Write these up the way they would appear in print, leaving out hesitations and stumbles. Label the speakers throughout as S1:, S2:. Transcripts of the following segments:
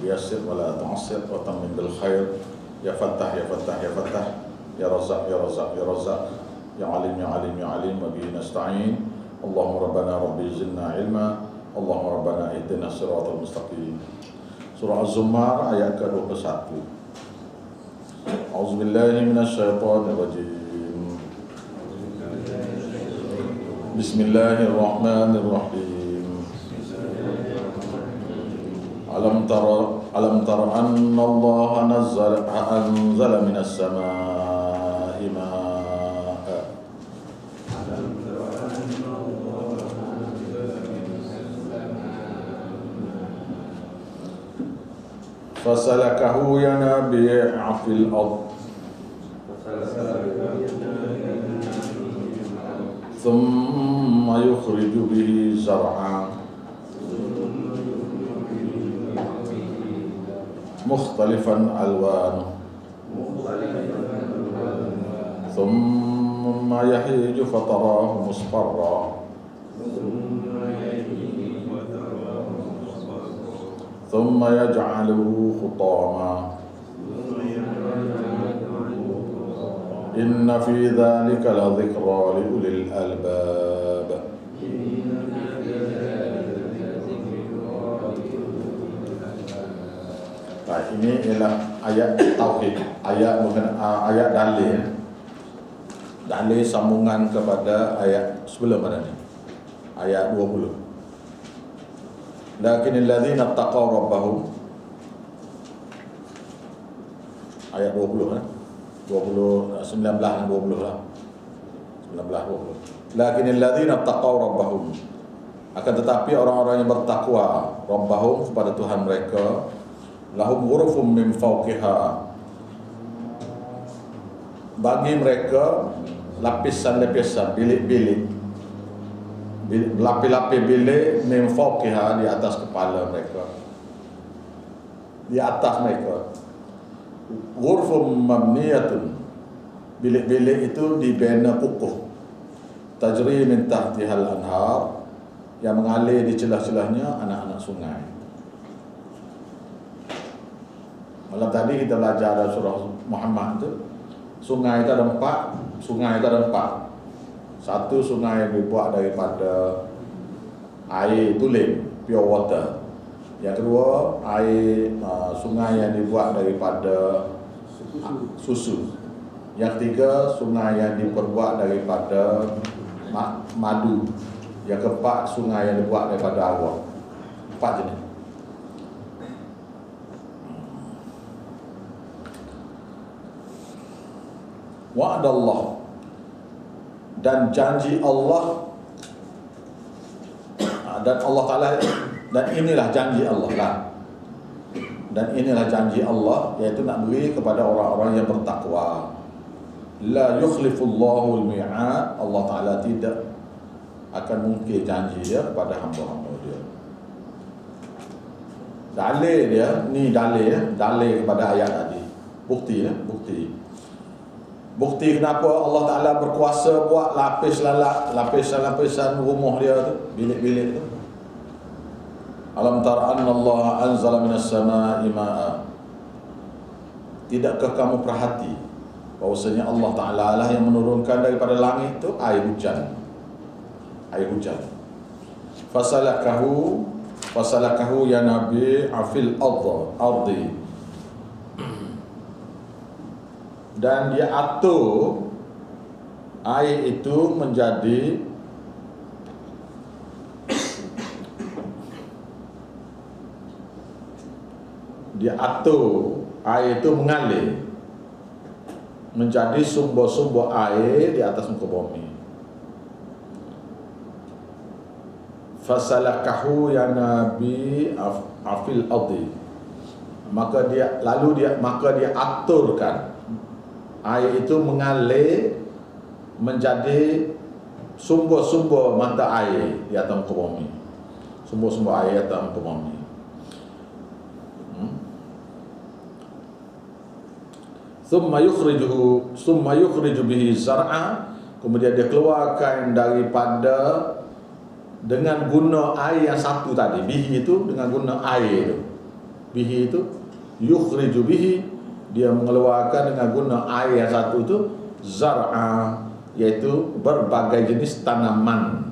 S1: yassir wa la tu'assir wa tammin bil khair. Ya Fattah ya Fattah ya Fattah, ya Razzaq ya Razzaq ya Razzaq, ya Alim ya Alim ya Alim, wa bihi nasta'in. Allahumma rabbana rabbi zidna ilma, Allahumma rabbana ihdinas siratal mustaqim. Surah Az-Zumar ayat ke-21. A'udzubillahi minasyaitonir rajim. Bismillahirrahmanirrahim. Alam tara anna Allah anzala minas samaa'i maa'a. Fasalakahu yanabi'a fil ard. Thumma yukhriju bihi zar'an mukhtalifan alwanuhu thumma yahiju fatarahu musfarra thumma yaj'aluhu khutama inna fi dhalika la dhikra li ulil albab. Baik, ini ialah ayat tauhid, ayat dalil. Dalil sambungan kepada ayat sebelum ini, ayat 20. Lakinnal ladzina taqaw rabbahum, ayat 20 19 dan 20 lah. 19 20. Lakinnal ladzina taqaw rabbahum, akan tetapi orang-orang yang bertakwa rabbahum kepada Tuhan mereka, lahum ghurufum min fawqiha, bagi mereka lapisan-lapisan, bilik-bilik, lapis-lapis bilik min fawqiha, di atas kepala mereka, di atas mereka. Ghurfum mabniyatun, bilik-bilik itu dibina kukuh, tajri min tahtihal anhar, yang mengalir di celah-celahnya anak-anak sungai. Malam tadi kita belajar dalam surah Muhammad itu, sungai itu ada empat. Satu sungai yang dibuat daripada air tulen, pure water. Yang kedua, sungai yang dibuat daripada susu. Yang ketiga, sungai yang diperbuat daripada madu. Yang keempat, sungai yang dibuat daripada arak. 4 jenis. Wa'adallah, dan janji Allah, dan Allah Ta'ala, dan inilah janji Allah lah. Dan inilah janji Allah, yaitu nak beri kepada orang-orang yang bertakwa. La yukhlifullahu al-mi'ad, Allah Ta'ala tidak akan mungkir janji dia kepada hamba-hamba dia. Dalil dia, ni dalil kepada ayat tadi. Bukti kenapa Allah Ta'ala berkuasa buat lapisan rumah dia tu, bilik-bilik tu. Alam tara anna Allah anzala minas samaa'i maa'a. Tidakkah kamu perhati bahwasanya Allah Ta'ala lah yang menurunkan daripada langit tu air hujan. Fasalakahu ya Nabi afil ardi, dan dia atur air itu menjadi mengalir menjadi sumber-sumber air di atas muka bumi. Fasalakahu ya Nabi afil ardi, maka dia aturkan air itu mengalir menjadi sumber-sumber mata air di atas muka bumi. Sumber-sumber air di atas muka bumi. Thumma yukhriju bihi zar'a, kemudian dia keluarkan daripada, dengan guna air yang satu tadi. Bihi itu dengan guna air itu. bihi itu yukhriju bihi, dia mengeluarkan dengan guna air yang satu itu zar'a, yaitu berbagai jenis tanaman,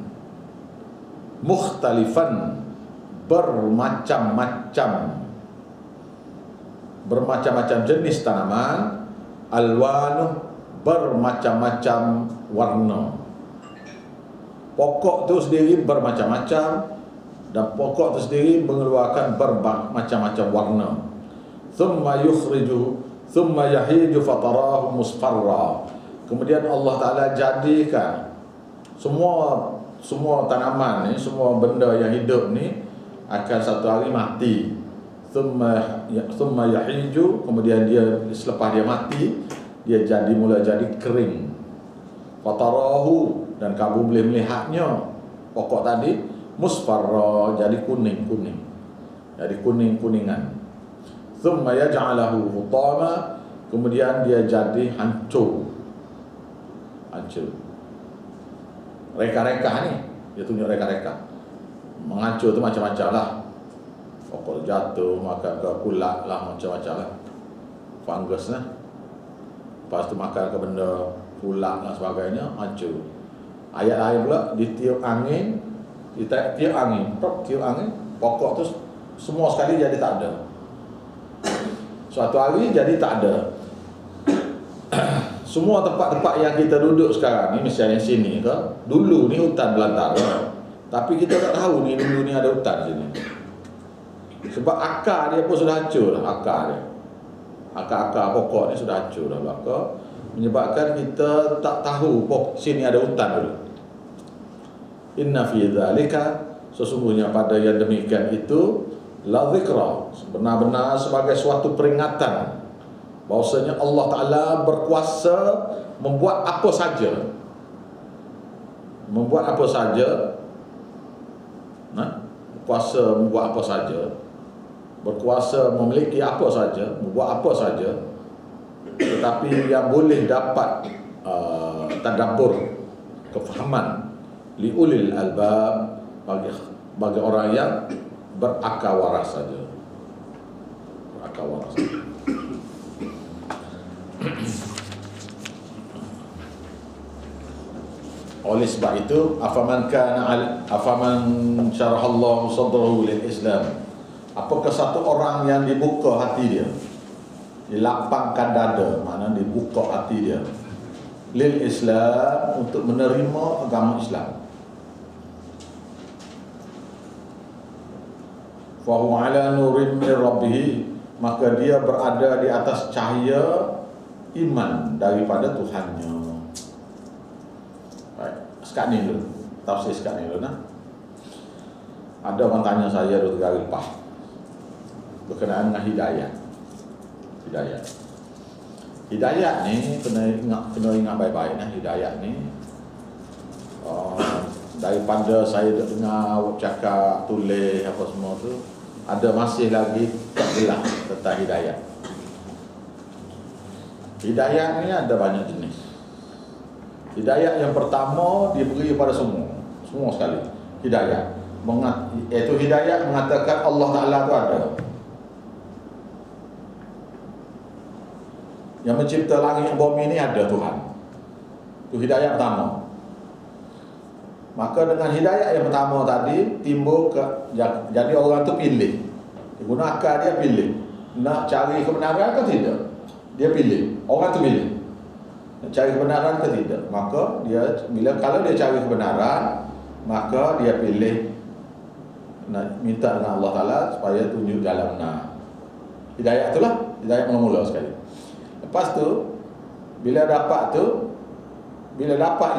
S1: mukhtalifan, bermacam-macam jenis tanaman, alwanu, bermacam-macam warna. Pokok itu sendiri bermacam-macam, dan pokok itu sendiri mengeluarkan bermacam-macam warna. Thumma yahiju fatarahu musfarra. Kemudian Allah Ta'ala jadikan semua tanaman ni, semua benda yang hidup ni akan satu hari mati. Thumma yahiju, kemudian dia selepas dia mati, dia mula jadi kering. Fatarahu, dan kamu boleh melihatnya pokok tadi musfarra, jadi kuning-kuning, jadi kuning-kuningan. Thumma yaj'alahu hutama, kemudian dia jadi hancur. Reka-reka ni, dia tunjuk reka-reka. Menghancur tu macam-macam lah. Pokok jatuh, makan ke kulak lah, macam-macam lah. Fungus lah. Lepas tu makan ke benda kulak dan sebagainya, hancur. Ayat lain pula, ditiup angin, tiup angin, pokok tu semua sekali jadi tak ada. Suatu hari jadi tak ada. Semua tempat-tempat yang kita duduk sekarang ni, misalnya sini ke, dulu ni hutan belantara, tapi kita tak tahu ni dulu ni ada hutan sini. Sebab akar dia pun sudah hancur lah, akar pokok ni sudah hancur dah. Maka menyebabkan kita tak tahu sini ada hutan dulu. Inna fi dzalika, sesungguhnya pada yang demikian itu, la dzikra, benar-benar sebagai suatu peringatan bahwasanya Allah Ta'ala berkuasa membuat apa saja. Kuasa membuat apa saja, berkuasa memiliki apa saja, membuat apa saja. Tetapi yang boleh dapat tadabbur, kefahaman, liulil albab, bagi orang yang berakal waras saja. Oleh sebab itu, afaman syarahallahu sadrahu lil Islam, apakah satu orang yang dibuka hati dia, dilapangkan dada, maknanya dibuka hati dia, lil Islam, untuk menerima agama Islam, fa huwa ala nurin min rabbih, maka dia berada di atas cahaya iman daripada Tuhannya. Baik, sekarang ni dulu, tafsir sekarang ni dulu nah. Ada orang tanya saya 2 kali lepas berkenaan dengan hidayah. Hidayah ni kena ingat baik-baik nah. Hidayah ni daripada saya dengar cakap, tulis apa semua tu, ada masih lagi tak jelas tentang hidayah. Hidayah ni ada banyak jenis. Hidayah yang pertama diberi kepada semua sekali. Hidayah, iaitu hidayah mengatakan Allah Ta'ala tu ada, yang mencipta langit dan bumi ni ada Tuhan. Itu hidayah pertama. Maka dengan hidayah yang pertama tadi timbul jadi orang tu pilih. Dia guna akal, dia pilih nak cari kebenaran ke tidak. Dia pilih, orang tu pilih nak cari kebenaran ke tidak. Maka dia kalau dia cari kebenaran, maka dia pilih nak minta dengan Allah Ta'ala supaya tunjuk jalan benar. Hidayah itulah hidayah mula-mula sekali. Lepas tu bila dapat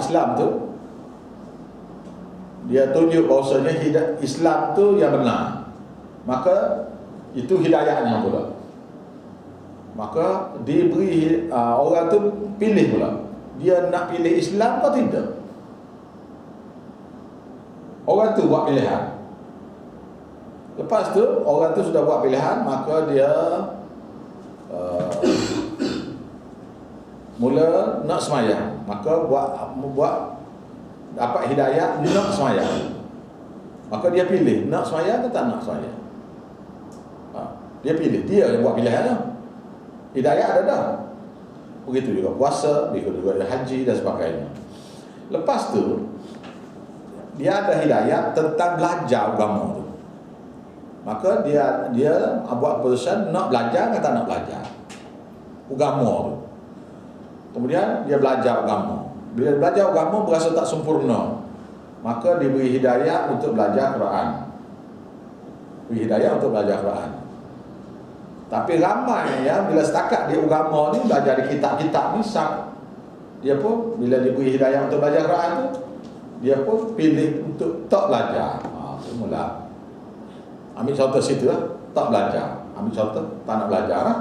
S1: Islam tu, dia tunjuk bahawasanya Islam tu yang benar, maka itu hidayahnya pula. Maka diberi orang tu pilih pula, dia nak pilih Islam atau tidak. Orang tu buat pilihan. Lepas tu orang tu sudah buat pilihan, maka dia mula nak semayang. Maka dapat hidayah nak semayang. Maka dia pilih nak semayang atau tak nak semayang. Dia pilih, dia yang buat pilihannya. Hidayah ada dah. Begitu juga puasa, begitu juga haji dan sebagainya. Lepas tu dia ada hidayah tentang belajar agama tu. Maka dia buat keputusan nak belajar atau tak nak belajar agama tu. Kemudian dia belajar agama. Bila belajar agama berasa tak sempurna, maka diberi hidayah untuk belajar Quran. Beri hidayah untuk belajar Quran. Tapi ramai ya, bila setakat dia agama ni belajar di kitab-kitab ni, dia pun bila diberi hidayah untuk belajar Quran tu, dia pun pilih untuk tak belajar. Semula ambil contoh situ lah, tak belajar. Ambil contoh, tak nak belajar lah.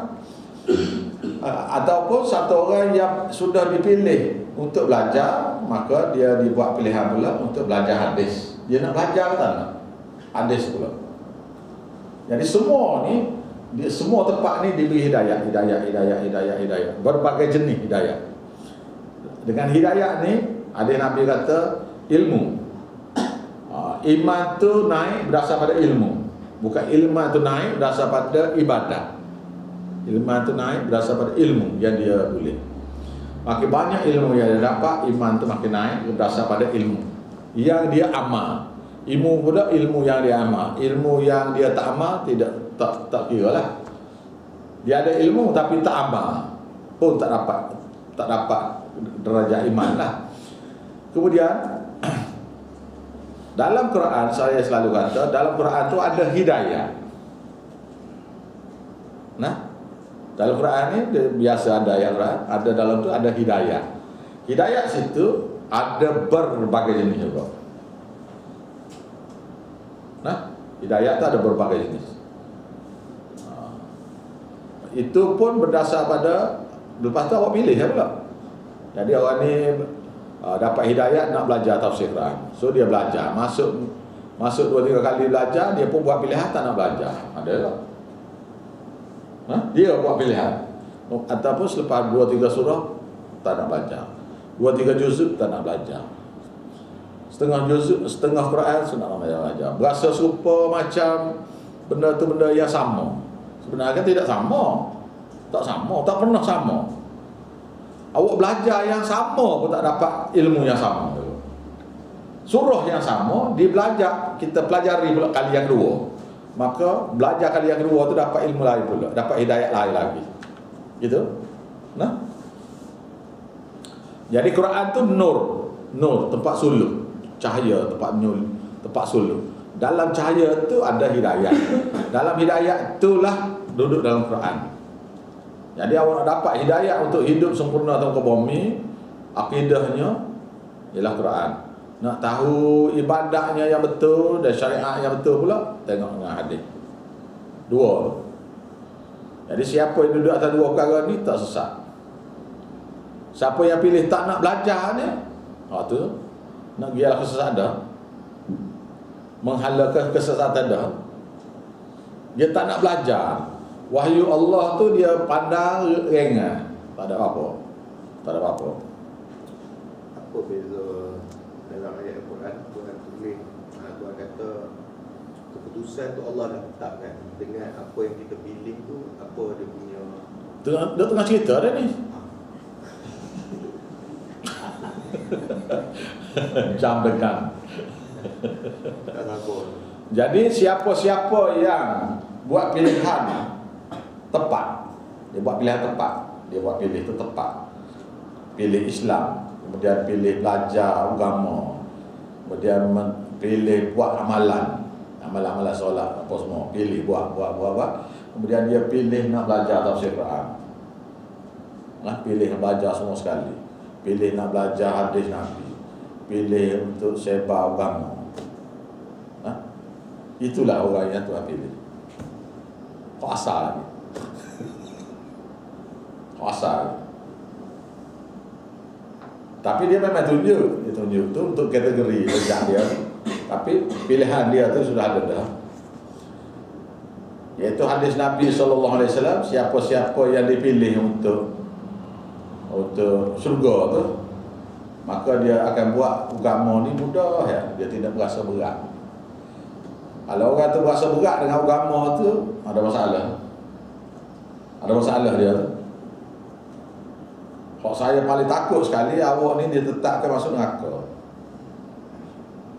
S1: Ataupun satu orang yang sudah dipilih untuk belajar, maka dia dibuat pilihan pula untuk belajar hadis. Dia nak belajar ke tak nak? Hadis pula. Jadi semua ni, semua tempat ni diberi hidayah. Berbagai jenis hidayah. Dengan hidayah ni, ada Nabi kata ilmu. Iman tu naik berdasar pada ilmu. Bukan ilmu tu naik berdasar pada ibadah. Ilmu tu naik berdasar pada ilmu yang dia boleh. Makin banyak ilmu yang dia dapat, iman tu makin naik berdasar pada ilmu yang dia amal. Ilmu pula ilmu yang dia amal. Ilmu yang dia tak amal tak kira lah. Dia ada ilmu tapi tak amal pun tak dapat derajat iman lah. Kemudian dalam Quran, saya selalu kata dalam Quran tu ada hidayah. Nah, dalam Quran ni biasa ada ayat Quran, ada dalam tu ada hidayah. Hidayah situ ada berbagai jenis juga. Nah, hidayah tu ada berbagai jenis. Itu pun berdasar pada lepas tu awak pilih ya pula. Jadi orang ni dapat hidayah nak belajar tafsir Quran. So dia belajar, masuk 2-3 kali belajar, dia pun buat pilihan tak nak belajar. Ada tak? Dia buat pilihan. Ataupun selepas 2-3 surah tak nak belajar. 2-3 juzuk tak nak belajar. Setengah juzuk, setengah Quran nak belajar. Berasa serupa macam benda tu benda yang sama. Sebenarnya tidak sama. Tak sama, tak pernah sama. Awak belajar yang sama pun tak dapat ilmu yang sama. Surah yang sama, kita pelajari pula kali yang kedua. Maka belajar kali yang kedua tu dapat ilmu lain pula, dapat hidayah lain lagi. Gitu. Nah. Jadi Quran tu nur, tempat suluh, cahaya, tempat suluh. Dalam cahaya tu ada hidayah. Dalam hidayah itulah duduk dalam Quran. Jadi awak nak dapat hidayah untuk hidup sempurna dalam muka bumi, akidahnya ialah Quran. Nak tahu ibadahnya yang betul dan syariat yang betul pula, tengok dengan hadis. Dua. Jadi siapa yang duduk atas dua perkara ni tak sesat. Siapa yang pilih tak nak belajar ni, tu nak gialah kesesatan dah. Menghalalkan kesesatan dah. Dia tak nak belajar. Wahyu Allah tu dia pandang ringan. Tak ada apa. Apa
S2: beza dalam ayat Al-Quran? Tuhan tulis, Tuhan kata keputusan tu Allah dah tetapkan. Dengan apa yang kita pilih tu, apa dia punya.
S1: Dia tengah cerita dah ni. Jam dekat.
S2: Tak sabar.
S1: Jadi siapa-siapa yang buat pilihan tepat, dia buat pilihan tepat, dia buat pilih itu tepat, pilih Islam, kemudian pilih belajar agama, kemudian pilih buat amalan solat apa semua, pilih buat, kemudian dia pilih nak belajar tafsir Quran, pilih nak belajar semua sekali, pilih nak belajar hadis Nabi, pilih untuk sebar agama. Itulah orang yang Tuhan pilih. Kuasa lagi. Kuasa. Tapi dia memang tunjuk. Dia tunjuk tu untuk kategori rejak dia. Tapi pilihan dia tu sudah ada dah. Iaitu hadis Nabi SAW, siapa-siapa yang dipilih untuk syurga tu, maka dia akan buat agama ni mudah ya. Dia tidak berasa berat. Kalau orang tu berasa berat dengan agama tu, ada masalah. Ada masalah dia tu. Kalau saya paling takut sekali awak ni ditetapkan masuk neraka.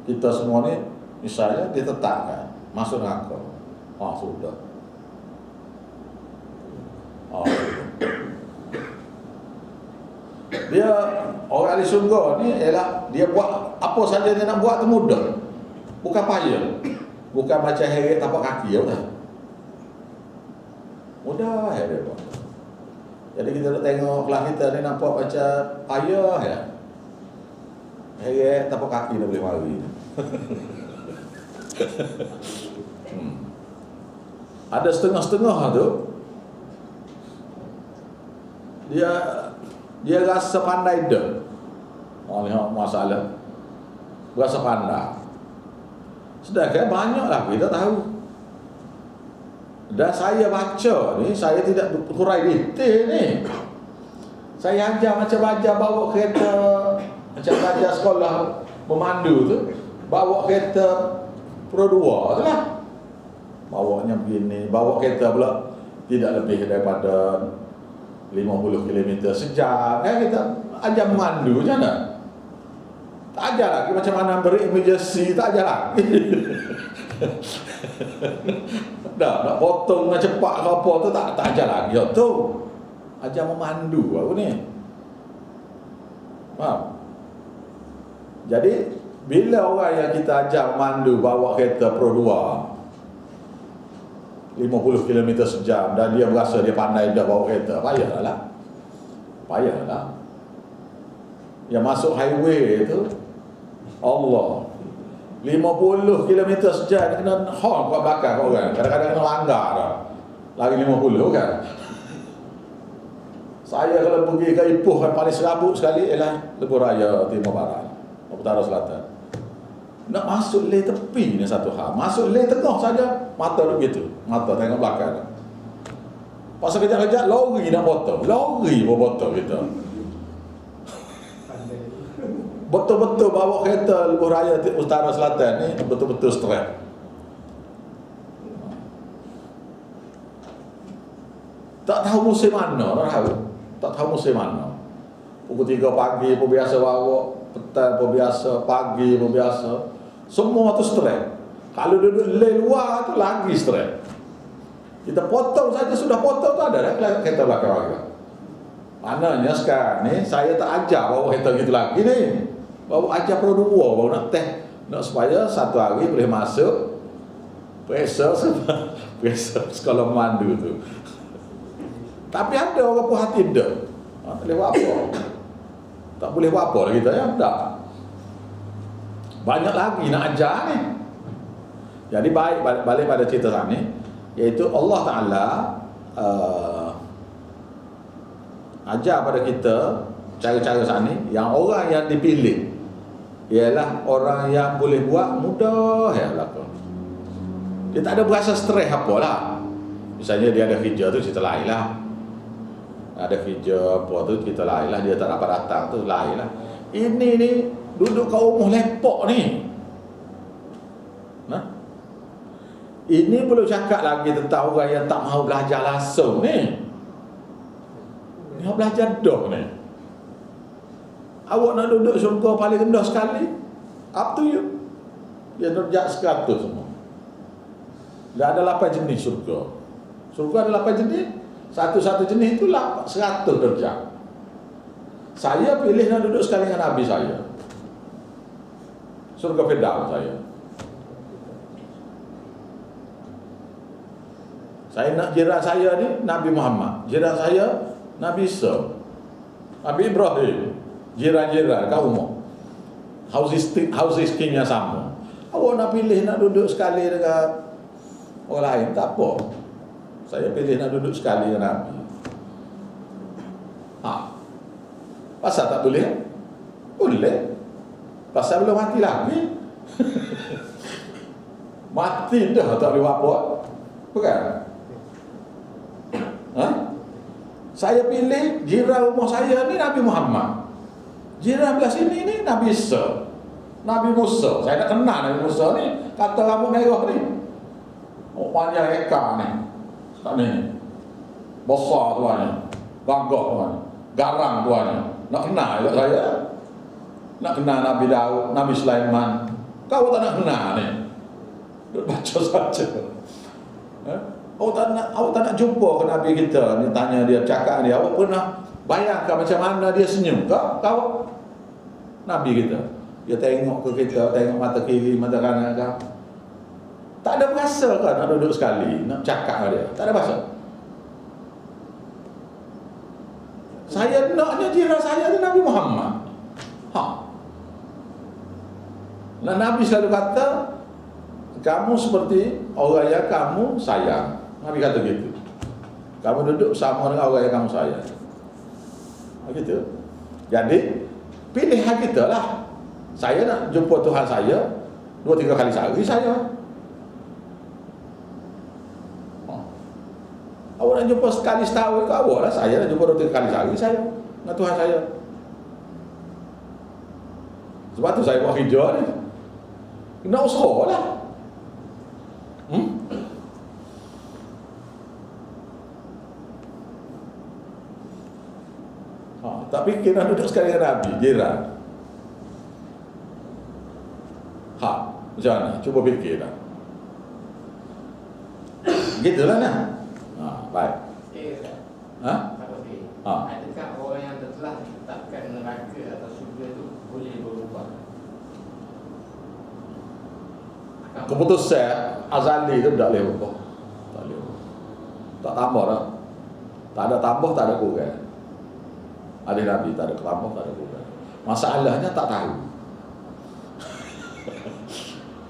S1: Kita semua ni misalnya ditetapkan masuk neraka. Sudah. Dia orang ahli syurga ni ialah dia buat apa saja dia nak buat tu mudah. Bukan payah. Bukan macam heret tapak kaki apa. Mudah ya dia buat. Jadi kita nak tengok kelas kita ni nampak macam payah ya. Heret tapak kaki dah boleh mari. Ada setengah-setengah tu dia rasa pandai dah. Lihat masalah rasa pandai. Sedangkan banyaklah kita tahu. Dan saya baca ni, saya tidak kurai detail ni. Saya ajar macam ajar bawa kereta, macam ajar sekolah memandu tu, bawa kereta Pro 2 tu lah. Bawanya begini, bawa kereta pula tidak lebih daripada 50 km sejam. Kita ajar memandu macam mana? Tak ajar lagi macam mana beri emergency, tak ajar lagi. Nak potong dengan cepat ke apa tu tak ajar lagi tu. Ajar memandu aku ni. Faham? Jadi bila orang yang kita ajar memandu bawa kereta Pro 2 50 km sejam dan dia berasa dia pandai dah bawa kereta, payahlah. Yang masuk highway tu Allah 50 km sejam kena horn kat belakang kat orang. Kadang-kadang kena langgar dah. Lari 50 kan. Saya kalau pergi ke Ipoh kan paling serabut sekali ialah Lebuh Raya Timur Barat, Utara Selatan. Nak masuk lane tepi ni satu hal. Masuk lane tengah saja mata duk gitu. Mata tengok belakang. Pasal kejap-kejap lori nak potong. Lori pun potong kita. Betul-betul bawa kereta Lebuh Raya Utara Selatan ni betul-betul stres. Tak tahu musim mana, tak tahu musim mana. Pukul 3 pagi pun biasa bawa, petang pun biasa, pagi pun biasa. Semua tu stres. Kalau duduk lane luar tu lagi stres. Kita potong saja, sudah potong tu ada dah kereta belakang lagi. Maknanya sekarang ni saya tak ajar bawa kereta gitu lagi ni. Bawa ajar Pro 2 baru nak test, nak supaya satu hari boleh masuk pressure sekolah memandu tu. Tapi ada orang puas hati dah. Tak boleh buat apa. Tak boleh buat apa lah kita ya. Tak. Banyak lagi nak ajar ni. Jadi balik pada cerita tadi, iaitu Allah Ta'ala ajar pada kita cara-cara sana yang orang yang dipilih ialah orang yang boleh buat mudah ya belakang. Dia tak ada berasa stres apalah. Misalnya dia ada kerja tu cerita lain lah. Ada kerja apa tu cerita lain lah. Dia tak dapat datang tu lain lah. Ini ni duduk kat rumah lepok ni. Nah, ini perlu cakap lagi tentang orang yang tak mahu belajar langsung ni. Dia belajar dah ni. Awak nak duduk syurga paling rendah sekali, up to you. Dia darjat 100 semua. Dah ada 8 jenis syurga. Syurga ada 8 jenis. Satu-satu jenis itu 100 darjat. Saya pilih nak duduk sekali dengan Nabi saya. Syurga Firdaus saya. Saya nak jiran saya ni Nabi Muhammad. Jiran saya Nabi Isa. Nabi Ibrahim. Jiran-jiran kat rumah. Houses king-nya sama. Awak nak pilih nak duduk sekali dengan orang lain, tak apa. Saya pilih nak duduk sekali dengan Nabi. Pasal tak boleh? Boleh. Pasal belum mati lagi. Mati dah tak boleh apa. Bukan? Saya pilih jiran rumah saya ni Nabi Muhammad. Jiran belah sini ni Nabi Isa, Nabi Musa. Saya tak kenal Nabi Musa ni. Kata rambut merah ni, panjang ekar ni. Tak ni. Besar tuannya, gagah tuannya, garang tuannya. Nak kenal juga saya. Nak kenal Nabi Daud, Nabi Sulaiman. Kau tak nak kenal ni. Duk baca saja. Awak tak nak jumpa ke Nabi kita ni, tanya dia, cakap dia, awak pernah bayangkan macam mana dia senyum ke? Kau Nabi kita, dia tengok ke kita, tengok mata kiri, mata kanan ke? Tak ada berasa ke nak duduk sekali, nak cakap dengan dia? Tak ada berasa. Saya naknya jiran saya tu Nabi Muhammad. Nah, Nabi selalu kata, kamu seperti orang yang kamu sayang. Nabi kata gitu. Kamu duduk sama dengan orang yang kamu sayang. Begitu. Jadi pilihan kita lah. Saya nak jumpa Tuhan saya 2-3 kali sehari saya. Awak nak jumpa sekali setahun ke awak lah. Saya nak jumpa 2-3 kali sehari saya dengan Tuhan saya. Sebab tu saya buat hijau ni. Kena usaha lah. Tak fikir nak duduk sekali dengan Nabi, jiran. Macam mana? Cuba fikir lah. Gitulah nah. Baik.
S3: Adakah orang yang telah ditetapkan neraka atau syurga itu boleh berubah?
S1: Keputusan azali itu tak boleh berubah. Tak boleh berubah. Tak tambah dah. Tak ada tambah, tak ada kurang. Ada Nabi, tak ada tambah, tak ada kurang. Masalahnya tak tahu.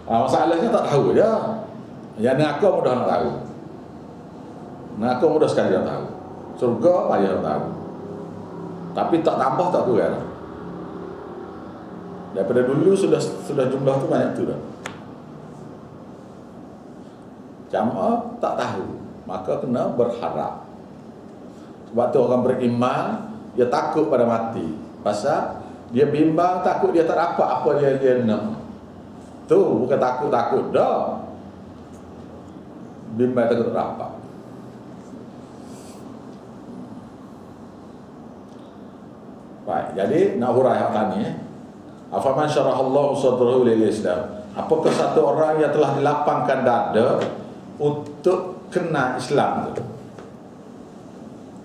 S1: Masalahnya tak tahu je. Yang neraka mudah nak tahu. Neraka mudah sekali nak tahu. Surga payah nak tahu. Tapi tak tambah, tak kurang. Daripada dulu sudah jumlah tu banyak tu dah. Jamaah tak tahu, maka kena berharap. Sebab tu orang beriman, dia takut pada mati. Pasal dia bimbang, takut dia tak dapat apa dia nak. Tu bukan takut dah. Bimbang takut tak dapat. Baik, jadi nak hurai hak tadi Afaman syarahallahu sadrahu lil Islam. Apakah satu orang yang telah dilapangkan dada untuk kena Islam tu?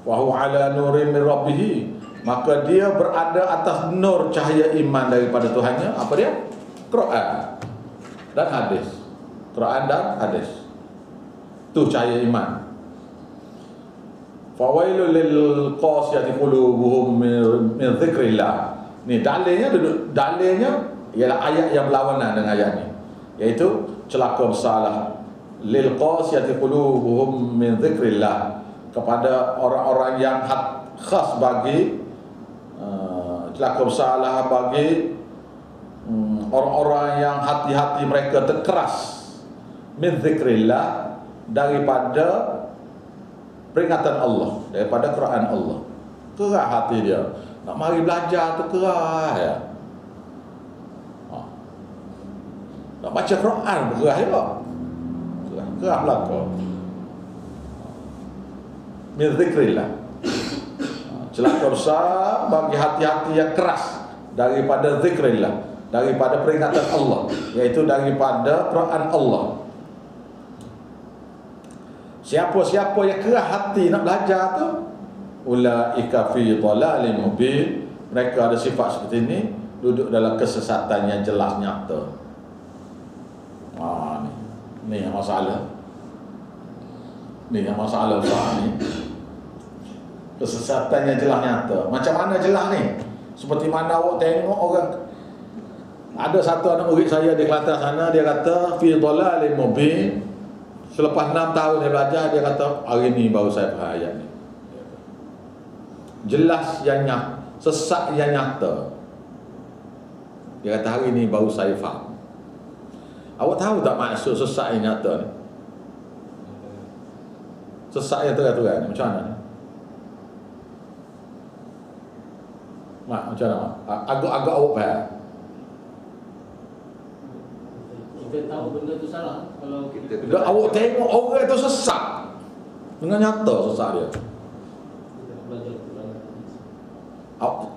S1: Wa huwa ala nurin min rabbih, maka dia berada atas nur cahaya iman daripada Tuhannya. Apa dia? Quran dan hadis. Quran dan hadis. Tu cahaya iman. Fawailul lil qasiyati qulubuhum min dzikrillah. Ni dalilnya ialah ayat yang berlawanan dengan ayat ni, iaitu celaka besarlah lil qasiyati qulubuhum min dzikrillah, kepada orang-orang yang khas bagi celaka besarlah bagi orang-orang yang hati-hati mereka terkeras min dzikrillah, daripada peringatan Allah, daripada Quran Allah. Keras hati dia, nak mari belajar tu keras ya. Nak baca Quran keras juga, keras belaka. Min dzikrillah, celaka besar bagi hati-hati yang keras daripada zikrillah, daripada peringatan Allah, iaitu daripada Quran Allah. Siapa-siapa yang keras hati nak belajar tu, ulaika fi dhalalin mubin, mereka ada sifat seperti ini, duduk dalam kesesatan yang jelas nyata. Ni yang masalah. Ni yang masalah besar ni. Kesesatan yang jelas nyata. Macam mana jelas ni? Seperti mana awak tengok orang, ada satu anak murid saya di Kelantan sana, dia kata fi dhalalin mubin. Selepas 6 tahun dia belajar, dia kata hari ni baru saya faham ayat ni. Jelas yang nyata, sesak yang nyata. Dia kata hari ni baru saya faham. Awak tahu tak maksud sesak yang nyata ni? Sesak yang terang-terang ni macam mana ni? Mak, macam mana? Agak-agak awak faham?
S3: Kita tahu benda tu salah. Kalau kita
S1: awak tengok orang tu sesak dengan nyata sesak dia.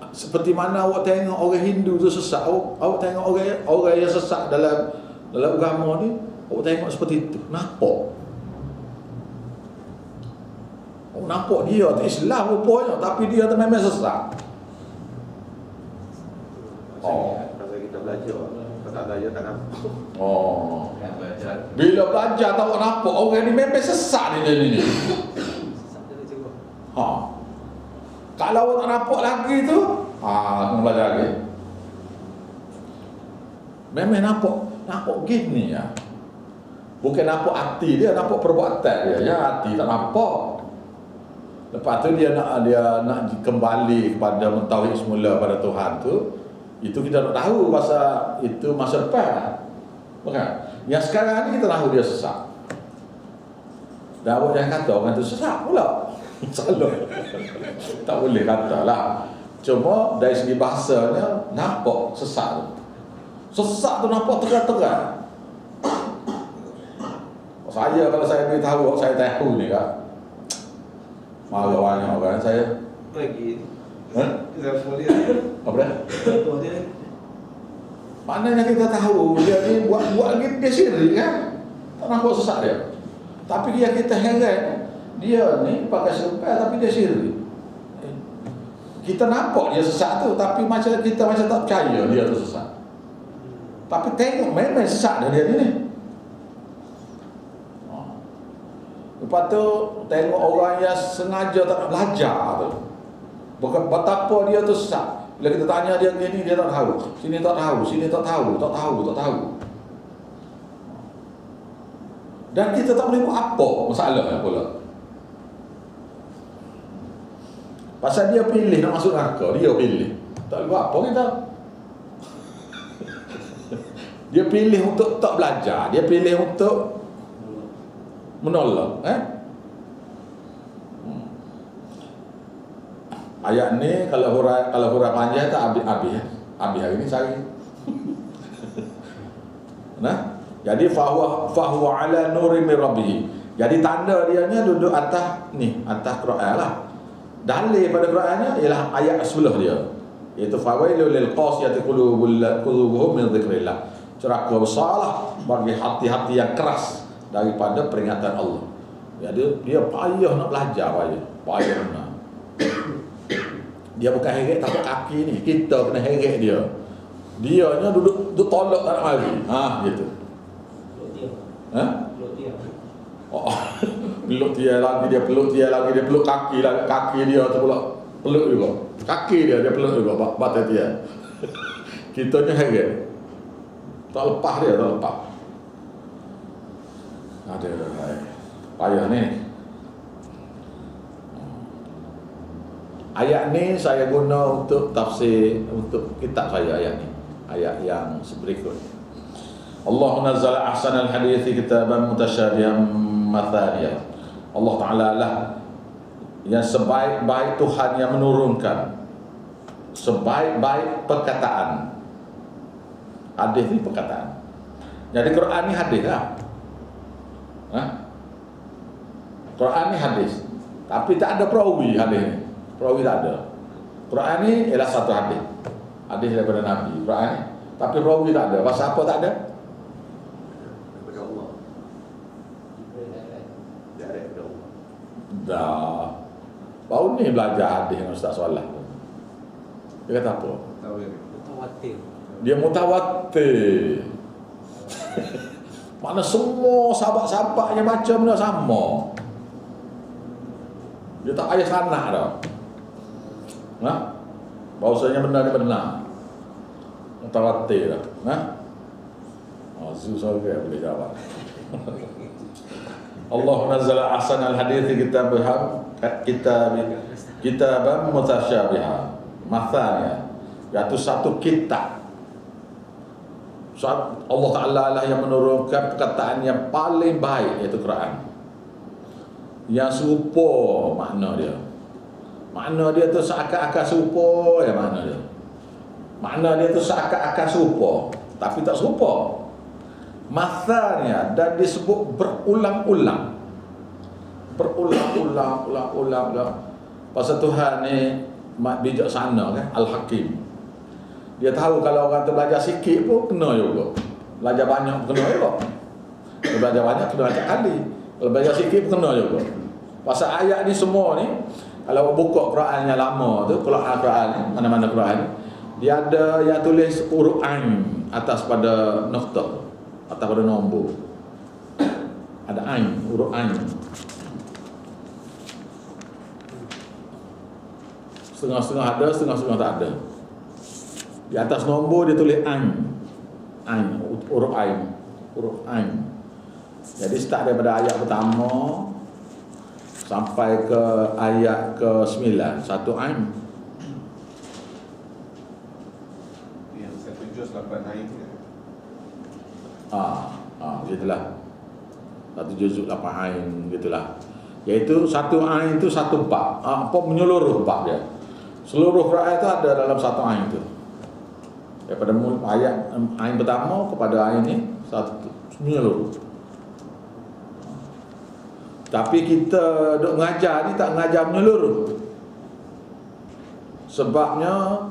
S1: Seperti mana awak tengok orang Hindu tu sesat, awak tengok orang yang sesat dalam agama ni, awak tengok seperti itu, nampak. Awak nampak dia tu Islam rupanya, tapi dia tu memang sesat.
S2: Kalau kita belajar, kalau tak belajar tak nampak.
S1: Bila belajar tahu nampak orang ni memang sesat ni. Kalau awak tak nampak lagi tu, kena belajar lagi. Memang nampak gini ya. Bukan nampak hati dia, nampak perbuatan dia. Ya, hati tak nampak. Lepas tu dia nak kembali kepada mentauhid semula pada Tuhan tu. Itu kita nak tahu pasal itu masa depan. Bukan? Yang sekarang ni kita tahu dia sesat. Dan awak jangan kata orang tu sesat pula. Salah. Tak boleh katalah. Cuma dari segi bahasanya nampak sesat tu. Sesat tu nampak terang-terang. Saya kalau saya beritahu saya tahu ni kan. Marah banyak orang saya.
S2: Lagi.
S1: Apa dia? Maknanya kita tahu dia ni buat lagi dia syirik kan. Tak nampak sesat dia. Tapi kita heran, dia ni pakai serpai tapi dia syirik. Kita nampak dia sesat tu, tapi kita macam tak percaya dia tu sesat. Tapi tengok memang sesat dia ni. Lepas tu tengok orang yang sengaja tak nak belajar tu. Betapa dia tu sesat. Bila kita tanya dia gini, dia tak tahu. Sini tak tahu, sini tak tahu. Dan kita tak boleh buat apa masalahnya pula. Pasal dia pilih nak masuk neraka, dia pilih. Tak boleh buat apa kita. Dia pilih untuk tak belajar, dia pilih untuk menolak. Ayat ni kalau huruf panjang tak habis hari ni sehari. Nah, jadi fahuwa ala nuri min rabbih. Jadi tanda dia nya duduk atas Quran lah. Dalil pada Qurannya ialah ayat sebelah dia, iaitu fawailul lil qasiyati qulubuhum min dzikrillah. Celaka besarlah bagi hati-hati yang keras daripada peringatan Allah. Jadi dia payah nak belajar, payah nak. Dia bukan heret tapak kaki ni, kita kena heret dia. Dianya duduk tolak tak nak mari. Gitu. Peluk dia lagi, dia peluk kaki dia tu pula peluk juga. Kaki dia peluk juga batas dia. Kita ni heret. Tak lepas dia, tak lepas. Ada payah ni. Ayat ni saya guna untuk tafsir untuk kitab saya ayat ni. Ayat yang berikut. Allah nazzala ahsanal hadithi kitaban mutasyabihan mathaniyah. Allah Ta'ala lah yang sebaik-baik Tuhan yang menurunkan sebaik-baik perkataan. Hadis ni perkataan. Jadi Quran ni hadis lah. Quran ni hadis. Tapi tak ada perawi hadis ni. Perawi tak ada. Quran ni ialah satu hadis. Hadis daripada Nabi. Quran ni. Tapi perawi tak ada. Pasal apa tak ada?
S2: Daripada Allah. Daripada Allah.
S1: Dah. Baru ni belajar hadis dengan Ustaz Solah. Dia kata apa?
S4: Mutawatir.
S1: Dia mutawatir. Mana semua sahabat-sahabat yang baca benda sama. Dia tak payah sanak dah. Bahawasanya benda ni benar. Mutawatir dah. Susah ke boleh jawab. Allah nazzala ahsanal hadithi kitaban mutasyabiha mathaniyah, iaitu satu kitab. Allah Ta'ala lah yang menurunkan perkataan yang paling baik, iaitu Quran, yang serupa makna dia. Makna dia tu seakan-akan serupa ya makna dia. Makna dia tu seakan-akan serupa, tapi tak serupa. Mathalnya, dan disebut berulang-ulang. Pasal Tuhan ni mak bijak sana kan, Al-Hakim. Dia tahu kalau orang tu belajar sikit pun kena juga. Belajar banyak pun kena juga. Kalau belajar banyak kena acak kali. Kalau belajar sikit pun kena juga. Pasal ayat ni semua ni, kalau buka Quran yang lama tu, Quran ni, mana-mana Quran ni, dia ada yang tulis huruf ain atas pada noktah, atas pada nombor. Ada ain, huruf ain. Setengah-setengah ada, setengah-setengah tak ada. Di atas nombor dia tulis ain. Ain, huruf ain. Huruf ain. Jadi start daripada ayat pertama sampai ke ayat ke-9, satu ain.
S4: Yang satu juz 8 ain.
S1: Gitulah. Satu juzuk 8 ain gitulah. Iaitu satu ain itu satu bab. Apa menyeluruh bab dia. Seluruh Quran itu ada dalam satu ain itu. Daripada ayat ain pertama kepada ain ini satu menyeluruh. Tapi kita duk mengajar ni tak mengajar menyeluruh. Sebabnya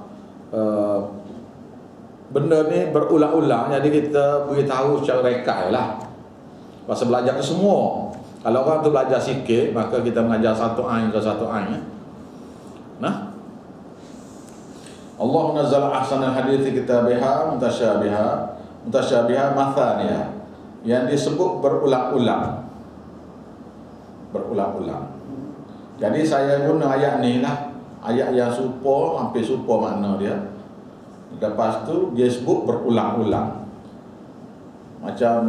S1: benda ni berulang-ulang, jadi kita beritahu secara rekai lah. Pasal belajar ke semua. Kalau orang tu belajar sikit, maka kita mengajar satu ain ke satu ain. Nah, Allah nazzala ahsanal hadithi kitabiha mutasyabiha mathaniyah, yang disebut berulang-ulang. Berulang-ulang. Jadi saya guna ayat ni lah, ayat yang serupa, hampir serupa makna dia. Lepas tu dia sebut berulang-ulang. Macam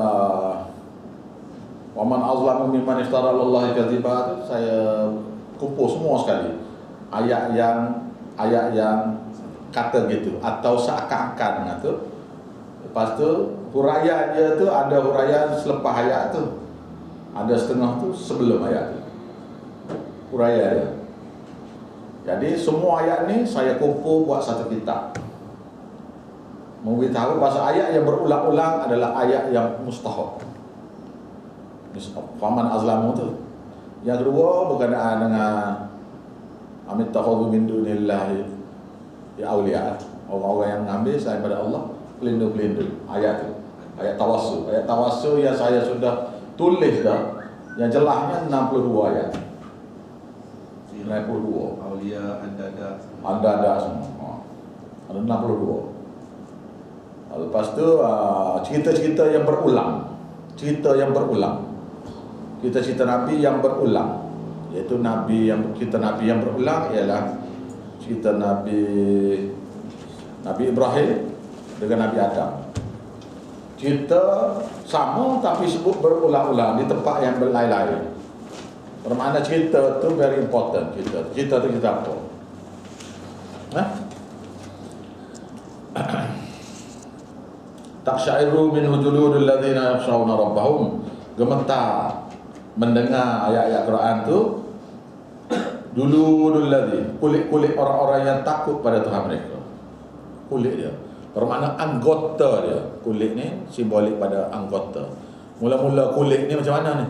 S1: waman azlamu mimman iftara 'alallahi kadhiba, tu saya kumpul semua sekali. Ayat yang kata gitu atau seakan-akan tu. Lepas tu huraian dia tu ada huraian selepas ayat tu. Ada setengah tu sebelum ayat tu. Huraian dia. Jadi semua ayat ni saya kumpul buat satu kitab. Memberitahu pasal ayat yang berulang-ulang adalah ayat yang mustahab. Faman azlamu tu. Yang kedua berkenaan dengan amit takhudhu min dunillahi ya awliya, orang-orang yang mengambil selain daripada Allah pelindung-pelindung. Ayat tu, ayat tawassul. Ayat tawassul yang saya sudah tulis dah, yang jelasnya 62 ayat. 92
S4: Aulia
S1: Andada semua. Ada 62. Lepas tu cerita-cerita yang berulang. Cerita yang berulang. Cerita-cerita Nabi yang berulang. Iaitu cerita Nabi yang berulang ialah cerita Nabi Ibrahim dengan Nabi Adam. Cerita sama tapi sebut berulang-ulang di tempat yang berlain-lain. Bermakna cerita tu very important. Cerita tu kita apa? Taksyairu min hujuludul ladzina yakhshawna rabbahum. Gemetar mendengar ayat-ayat Quran tu. Duludul ladzi, kulit-kulit orang-orang yang takut pada Tuhan mereka. Kulit dia bermakna anggota dia. Kulit ni simbolik pada anggota. Mula-mula kulit ni macam mana ni?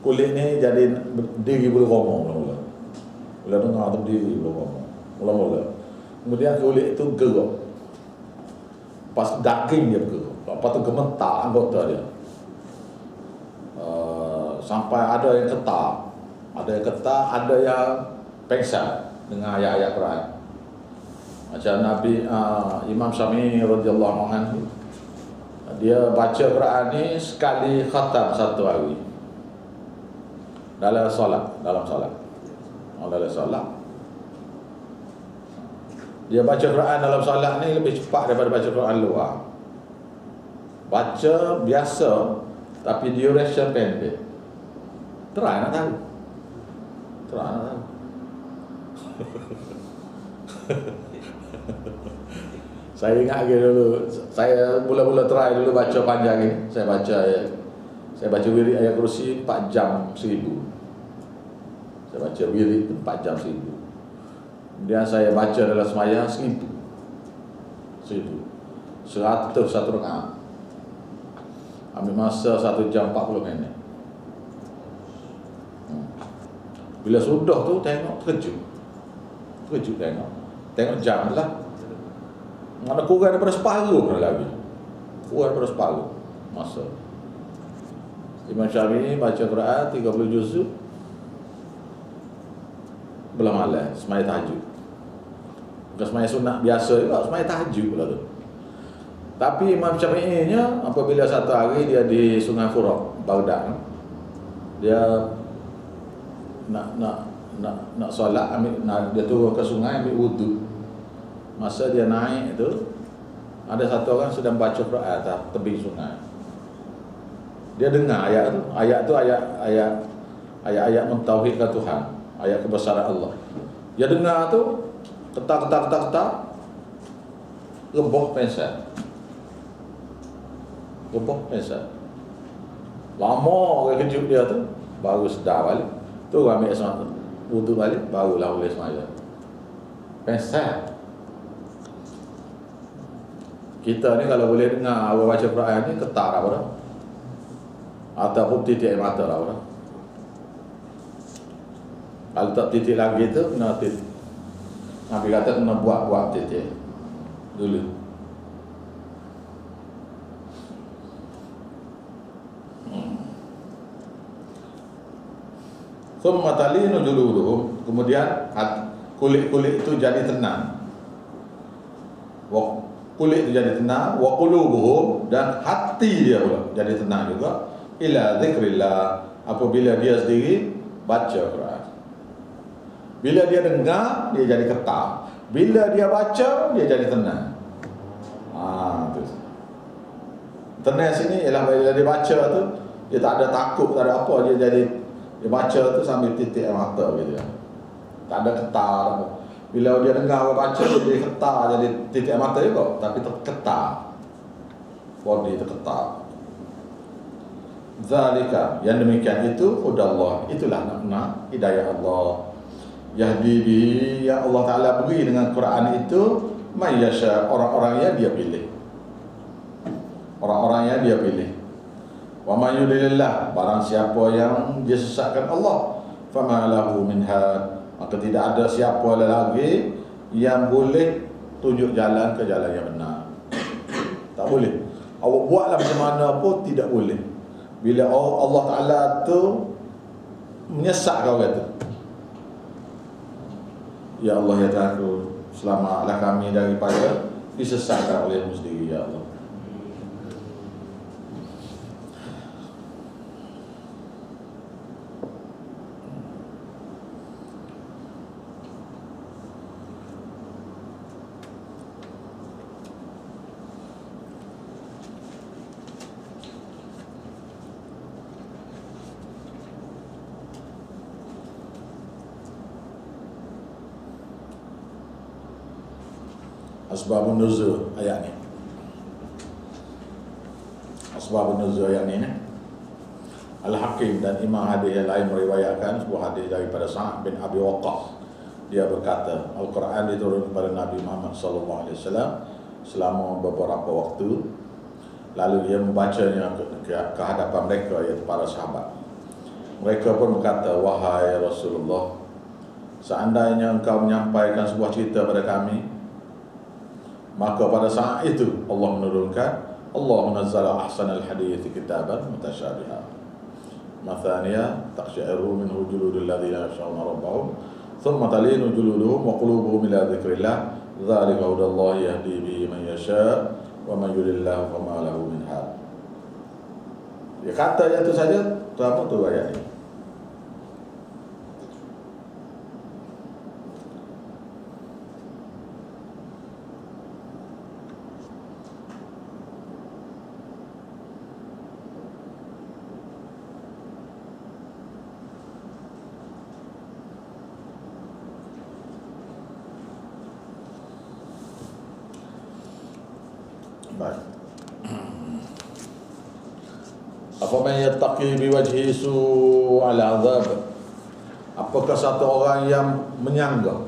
S1: Kulit ni jadi berdiri bergomong mula-mula. Mula dengar tu berdiri bergomong mula-mula. Kemudian kulit itu gerak. Pas daging dia bergerak. Lepas tu gemetar anggota dia. Sampai ada yang ketar. Ada yang pengsan dengan ayat-ayat Quran. Macam Nabi Imam Syafi'i radhiyallahu anhu, dia baca Quran ni sekali khatam satu hari. Dalam solat. Dalam solat. Dia baca Quran dalam solat ni lebih cepat daripada baca Quran luar. Baca biasa tapi duration pendek. Try nak tahu. Saya ingat lagi dulu, saya mula-mula try dulu baca panjang ni. Saya baca wirid ayat kursi 4 jam 1000. Saya baca wirid 4 jam 1000. Kemudian saya baca dalam sembahyang 1000. 100 satu rakaat. Ambil masa 1 jam 40 minit. Bila sudah tu tengok terkejut tengok. Tengok jam lah. Mana kurang daripada separuh lagi. Kurang daripada separuh masa. Imam Syafi'i baca Quran 30 juz belah malam, semaya tahajud. Bukan semaya sunat biasa juga, semaya tahajud pula tu. Tapi Imam Syafi'i-nya apabila satu hari dia di Sungai Furat, Baghdad, dia nak solat, dia turun ke sungai ambil wuduk. Masa dia naik tu, ada satu orang sedang baca Quran atas tebing sungai. Dia dengar ayat tu, ayat-ayat mentauhidkan Tuhan, ayat kebesaran Allah. Dia dengar tu, ketak, reboh pensel. Lama orang kejut dia tu, baru sedar balik. Tu orang ambil semata, wuduk balik, barulah boleh semaya. Pensel. Kita ni kalau boleh dengar orang baca Quran ni, ketak apa dah? Ataupun titik air mata lah orang. Kalau tak titik lagi tu, kena titik. Nabi kata kena buat titik dulu. Thumma talinu juluduhum, kemudian kulit-kulit itu jadi tenang. Kulit itu jadi tenang, wa qulubuhum, dan hati dia pula jadi tenang juga, ila zikrillah, apabila dia sendiri baca Quran. Bila dia dengar, dia jadi ketar. Bila dia baca, dia jadi tenang. Tu. Tenang sini ialah bila dia baca tu, dia tak ada takut, tak ada apa, dia baca tu sambil titik air mata gitu ya. Tak ada ketar apa. Bila dia dengar orang baca, dia jadi ketar, jadi titik air mata juga, tapi terketar. Body terketar. Zalika, yang demikian itu hudallah, itulah makna hidayah Allah. Yahdi bihi, yang Allah Ta'ala beri dengan Quran itu may yasha, orang-orang yang dia pilih. Orang-orang yang dia pilih. Wa may yudlilillah, barang siapa yang dia sesatkan Allah, fama lahu min had, maka tidak ada siapa lagi yang boleh tunjuk jalan ke jalan yang benar. Tak boleh. Awak buatlah macam mana pun tidak boleh. Bila Allah Ta'ala tu menyesatkan orang tu, ya Allah ya Tuhan, selamatlah kami daripada disesatkan oleh sendiri, ya Allah. Asbabun nuzul ayat ni. Asbabun nuzul ayat ni. Al-Hakim dan Imam hadis yang lain meriwayatkan sebuah hadis daripada Sa'ad bin Abi Waqqas. Dia berkata, Al-Quran diturun kepada Nabi Muhammad SAW selama beberapa waktu. Lalu dia membacanya ke hadapan mereka, iaitu para sahabat. Mereka pun berkata, wahai Rasulullah, seandainya engkau menyampaikan sebuah cerita pada kami, maka pada saat itu Allah menurunkan, Allah nazzala ahsanal hadithi kitaban mutasyabiha, mathaniya taqsha'iru minhu juludul ladzina yakhshawna rabbahum thumma talinu juluduhum wa qulubuhum ila dzikrillah, dzalika hudallahi yahdi bihi man yasha wa man yudlillahu fama lahu min had. Dia kata yang itu saja, tu apa tu ayat ni? Afaman yattaqi biwajhi su'al azab, apakah satu orang yang menyangga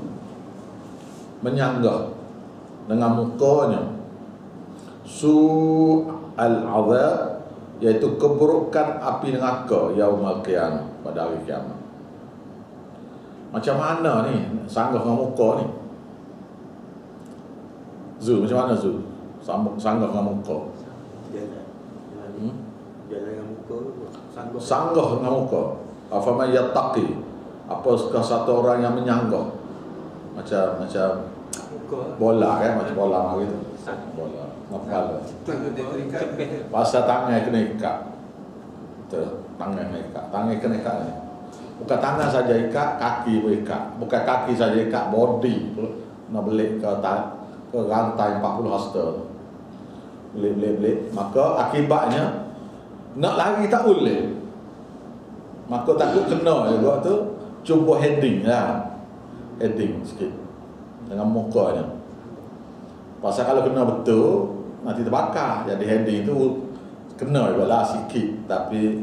S1: dengan mukanya su'al azab, iaitu keburukan api neraka yaumul qiyamah, pada hari kiamat. Macam mana ni sanggah dengan muka ni? Zu macam mana zu? Sanggah dengan muka.
S2: Jalan.
S1: Hmm?
S2: Jalan dengan muka, sanggah.
S1: Sanggah dengan muka. Afaman yattaqi. Apakah satu orang yang menyanggah? Macam
S2: Muka.
S1: bola kan, macam bola mari tu. Bola. Ngapal.
S4: Tangan dia terikat.
S1: Pasal tangan kena ikat. Betul, tangan kena ikat. Tangan kena ikat ni. Bukan tangan saja ikat, kaki pun ikat. Bukan kaki saja ikat, body pun nak belik ke rantai 40 hasta. Belik. Maka akibatnya nak lari tak boleh. Maka takut kena juga tu, cuba heading lah. Heading sikit dengan mukanya. Pasal kalau kena betul nanti terbakar. Jadi heading tu kena juga lah sikit, tapi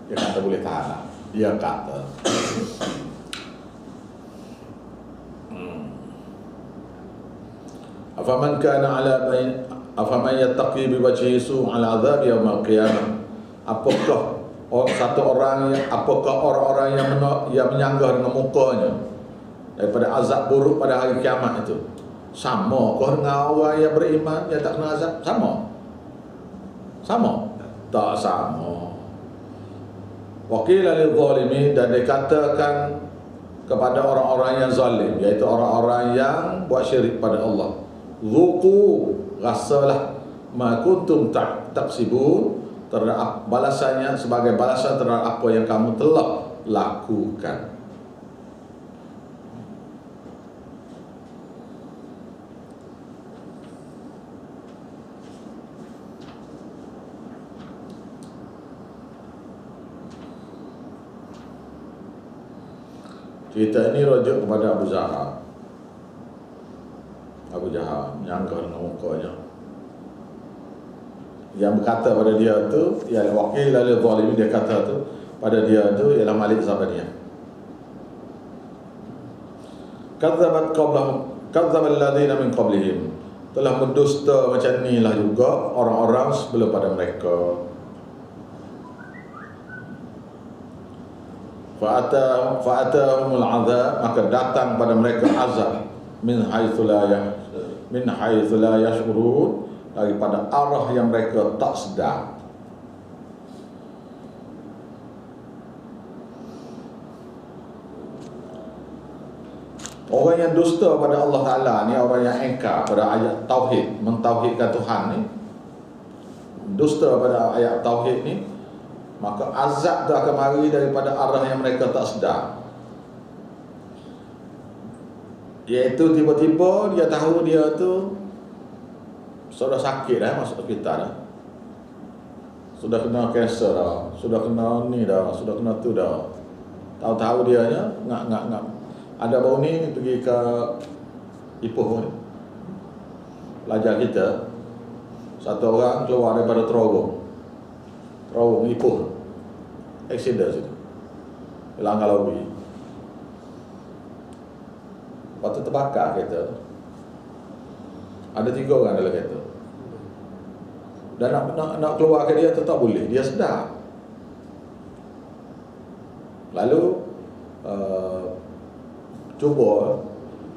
S1: dia kata boleh tahan lah. Dia kata afaman kana ala bain afaman yattaqi bi wajhi su' al azab yaum al qiyamah. Apakah orang-orang yang menyanggah dengan mukanya daripada azab buruk pada hari kiamat itu sama kau dengan orang yang beriman yang tak kena azab? Sama? Tak sama. Wakil al-zalimin, dan dikatakan kepada orang-orang yang zalim, iaitu orang-orang yang buat syirik pada Allah, zuqu, rasalah ma kuntum taksibun, terhadap balasannya sebagai balasan terhadap apa yang kamu telah lakukan. Cerita ini rujuk kepada Abu Jahal. Abu Jahal menyangka dengan mukanya. Yang berkata pada dia tu, ya wakil al-zalimin, dia kata tu pada dia tu ialah Malik Zabaniyah. Kadzabat alladziina min qablihim, telah mendusta macam inilah juga orang-orang sebelum pada mereka. Fa'atahumul azab, maka datang pada mereka azab min haitsu la yash'urun, daripada arah yang mereka tak sedar. Orang yang dusta pada Allah Ta'ala ni, orang yang engkar pada ayat tauhid, mentauhidkan Tuhan ni, dusta pada ayat tauhid ni, maka azab tu akan mari daripada arah yang mereka tak sedar. Iaitu tiba-tiba dia tahu dia tu sudah sakit dah, masuk hospital dah, sudah kena kanser dah, sudah kena ni dah, sudah kena tu dah. Tahu-tahu dia ngak. Ada baru ni pergi ke Ipoh ni, pelajar kita, satu orang keluar daripada terowong Ipoh, accident situ, langgar lawi, lepas tu terbakar kereta. Ada 3 orang dalam kereta, dan nak keluar ke dia tu tak boleh, dia sedar. Lalu cuba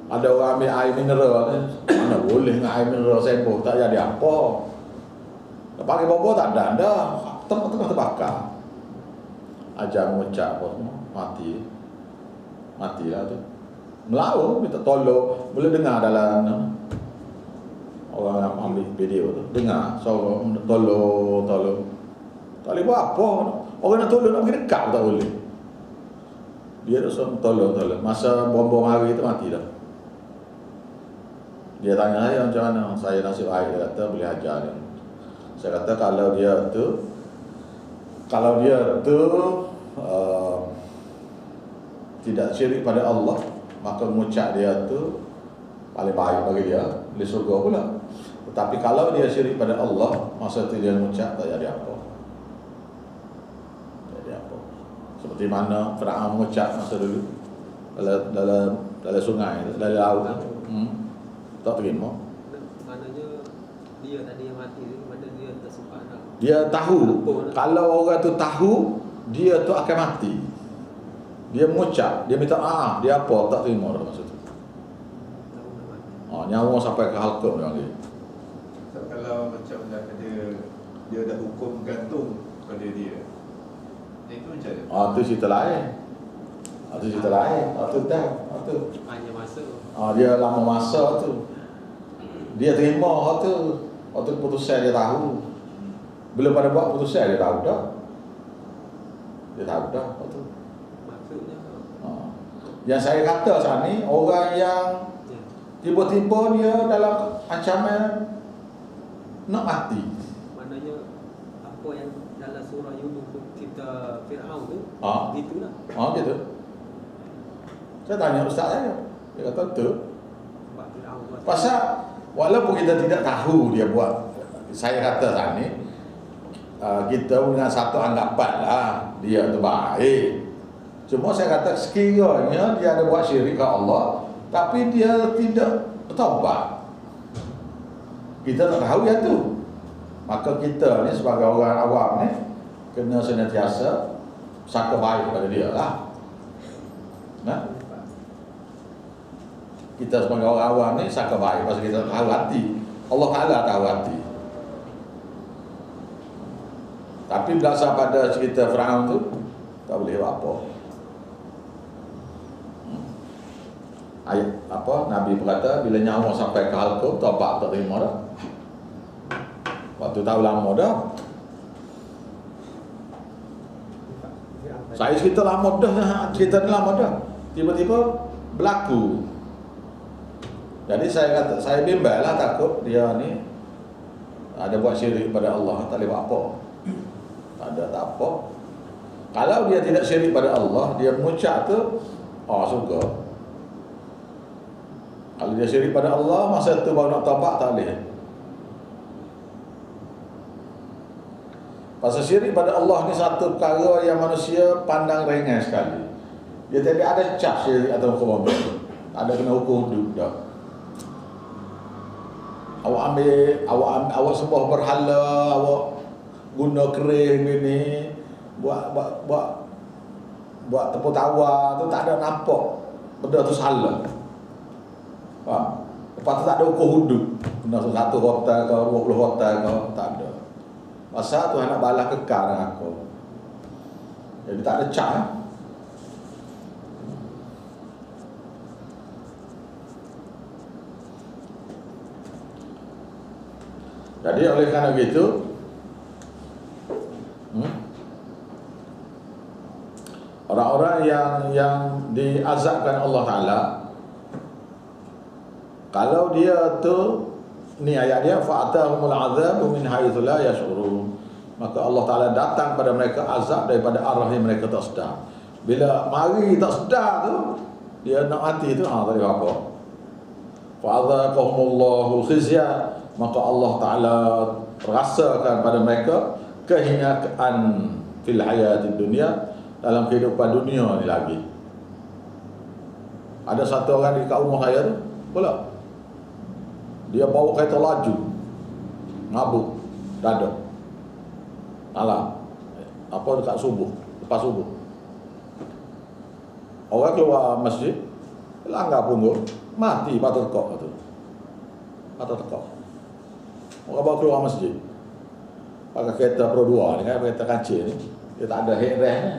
S1: ada orang ambil air mineral ni, mana boleh dengan air mineral sembuh, tak jadi apa. Pakai bobo tak ada, tengah terbakar. Ajar mengucap apa semua, matilah tu. Melayu minta tolong, boleh dengar dalam orang yang ambil video tu, dengar suara tolong. Tak boleh buat apa. Orang nak tolong nak pergi dekat tak boleh. Dia tu suruh tolong. Masa bom hari tu mati dah. Dia tanya saya macam mana, saya nasib baik. Dia kata boleh ajar dia. Saya kata kalau dia tu tidak syirik pada Allah, maka mengucap dia tu paling baik bagi dia, boleh surga pula. Tetapi kalau dia syirik pada Allah, masa tu dia mengucap tak jadi apa. Seperti mana Fir'aun mengucap masa dulu dalam sungai, dalam laut, tak terima.
S5: Maknanya dia tadi yang mati tu, mana dia tersempat dah.
S1: Dia tahu, kalau orang tu tahu dia tu akan mati, dia mengucap, dia minta maaf, dia apa, tak terima dah masa tu. Nyawa sampai ke halkum dia panggil.
S4: So, kalau macam dah dia dah hukum gantung pada dia, itu macam mana?
S1: Itu cerita lain. Itu cerita lain. Itu dah. Itu.
S5: Hanya masa.
S1: Dia lama masa tu. Dia terima tu. Waktu keputusan dia tahu. Belum pada buat keputusan dia tahu dah. Dia tahu dah waktu.
S5: Maksudnya
S1: Yang saya kata saat ni, orang yang tiba-tiba dia dalam ancaman nak mati.
S5: maknanya apa yang dalam surah Yunus tu cerita Fir'aun tu, gitulah.
S1: Gitu. Saya tanya ustaz saya. Dia kata betul.
S5: Sebab Fir'aun tu
S1: Pasal walaupun kita tidak tahu dia buat, saya kata saat ni kita dengan satu anggapan lah dia tu baik. Cuma saya kata sekiranya dia ada buat syirik ke Allah, tapi dia tidak bertaubat, kita tak tahu yang tu. Maka kita ni sebagai orang awam ni kena senantiasa sangka baik pada dia lah. Kita sebagai orang awam ni sangka baik pasal kita tahu hati. Allah Ta'ala tahu hati. Tapi berdasar pada cerita Fir'aun tu, tak boleh buat apa. Ayat apa Nabi berkata bila nyawa sampai ke halkum taubat tak terima dah. Waktu tahu lama dah. Saya cerita lama dah, cerita ni lama dah. Tiba-tiba berlaku. Jadi saya kata, saya bimbang lah, takut dia ni ada buat syirik pada Allah, tak boleh buat apa. Tak ada tak apa. Kalau dia tidak syirik pada Allah, dia mengucap tu, suka. Kalau dia syirik pada Allah, masa tu baru nak taubat tak boleh. Pasal syirik pada Allah ni satu perkara yang manusia pandang ringan sekali. Dia tidak ada cap syirik atau hukum Allah. Tak ada kena hukum hidup dah. Awak sembah berhala, awak guna kerih ni, buat tepuk tawa tu tak ada nampak benda tu salah. Faham? Lepas tu tak ada hukum hidup. Kena 1 hotel ke 20 hotel ke, tak ada. Masa Tuhan nak balas kekal dengan aku. Jadi tak ada cap. Jadi oleh kerana begitu, orang-orang yang diazabkan Allah Ta'ala, kalau dia tu, ni ayat dia, fa'atahumul azabu min haitsu la yash'urun, maka Allah Ta'ala datang pada mereka azab daripada arah yang mereka tak sedar. Bila mari tak sedar tu, dia nak mati tu, tak boleh apa. Fa'adzaqahumullahu khizya, maka Allah Ta'ala rasakan pada mereka kehinaan fil hayatid dunia, dalam kehidupan dunia ni lagi. Ada satu orang di kat rumah saya tu pula, dia bawa kereta laju, mabuk, dadak malam, dekat subuh, lepas subuh. Orang keluar masjid, langgar punggung, mati patah tekak tu. Patah tekak. Orang bawa keluar masjid, pakai kereta Pro 2 ni kan, kereta kancil ni, dia tak ada headrest ni,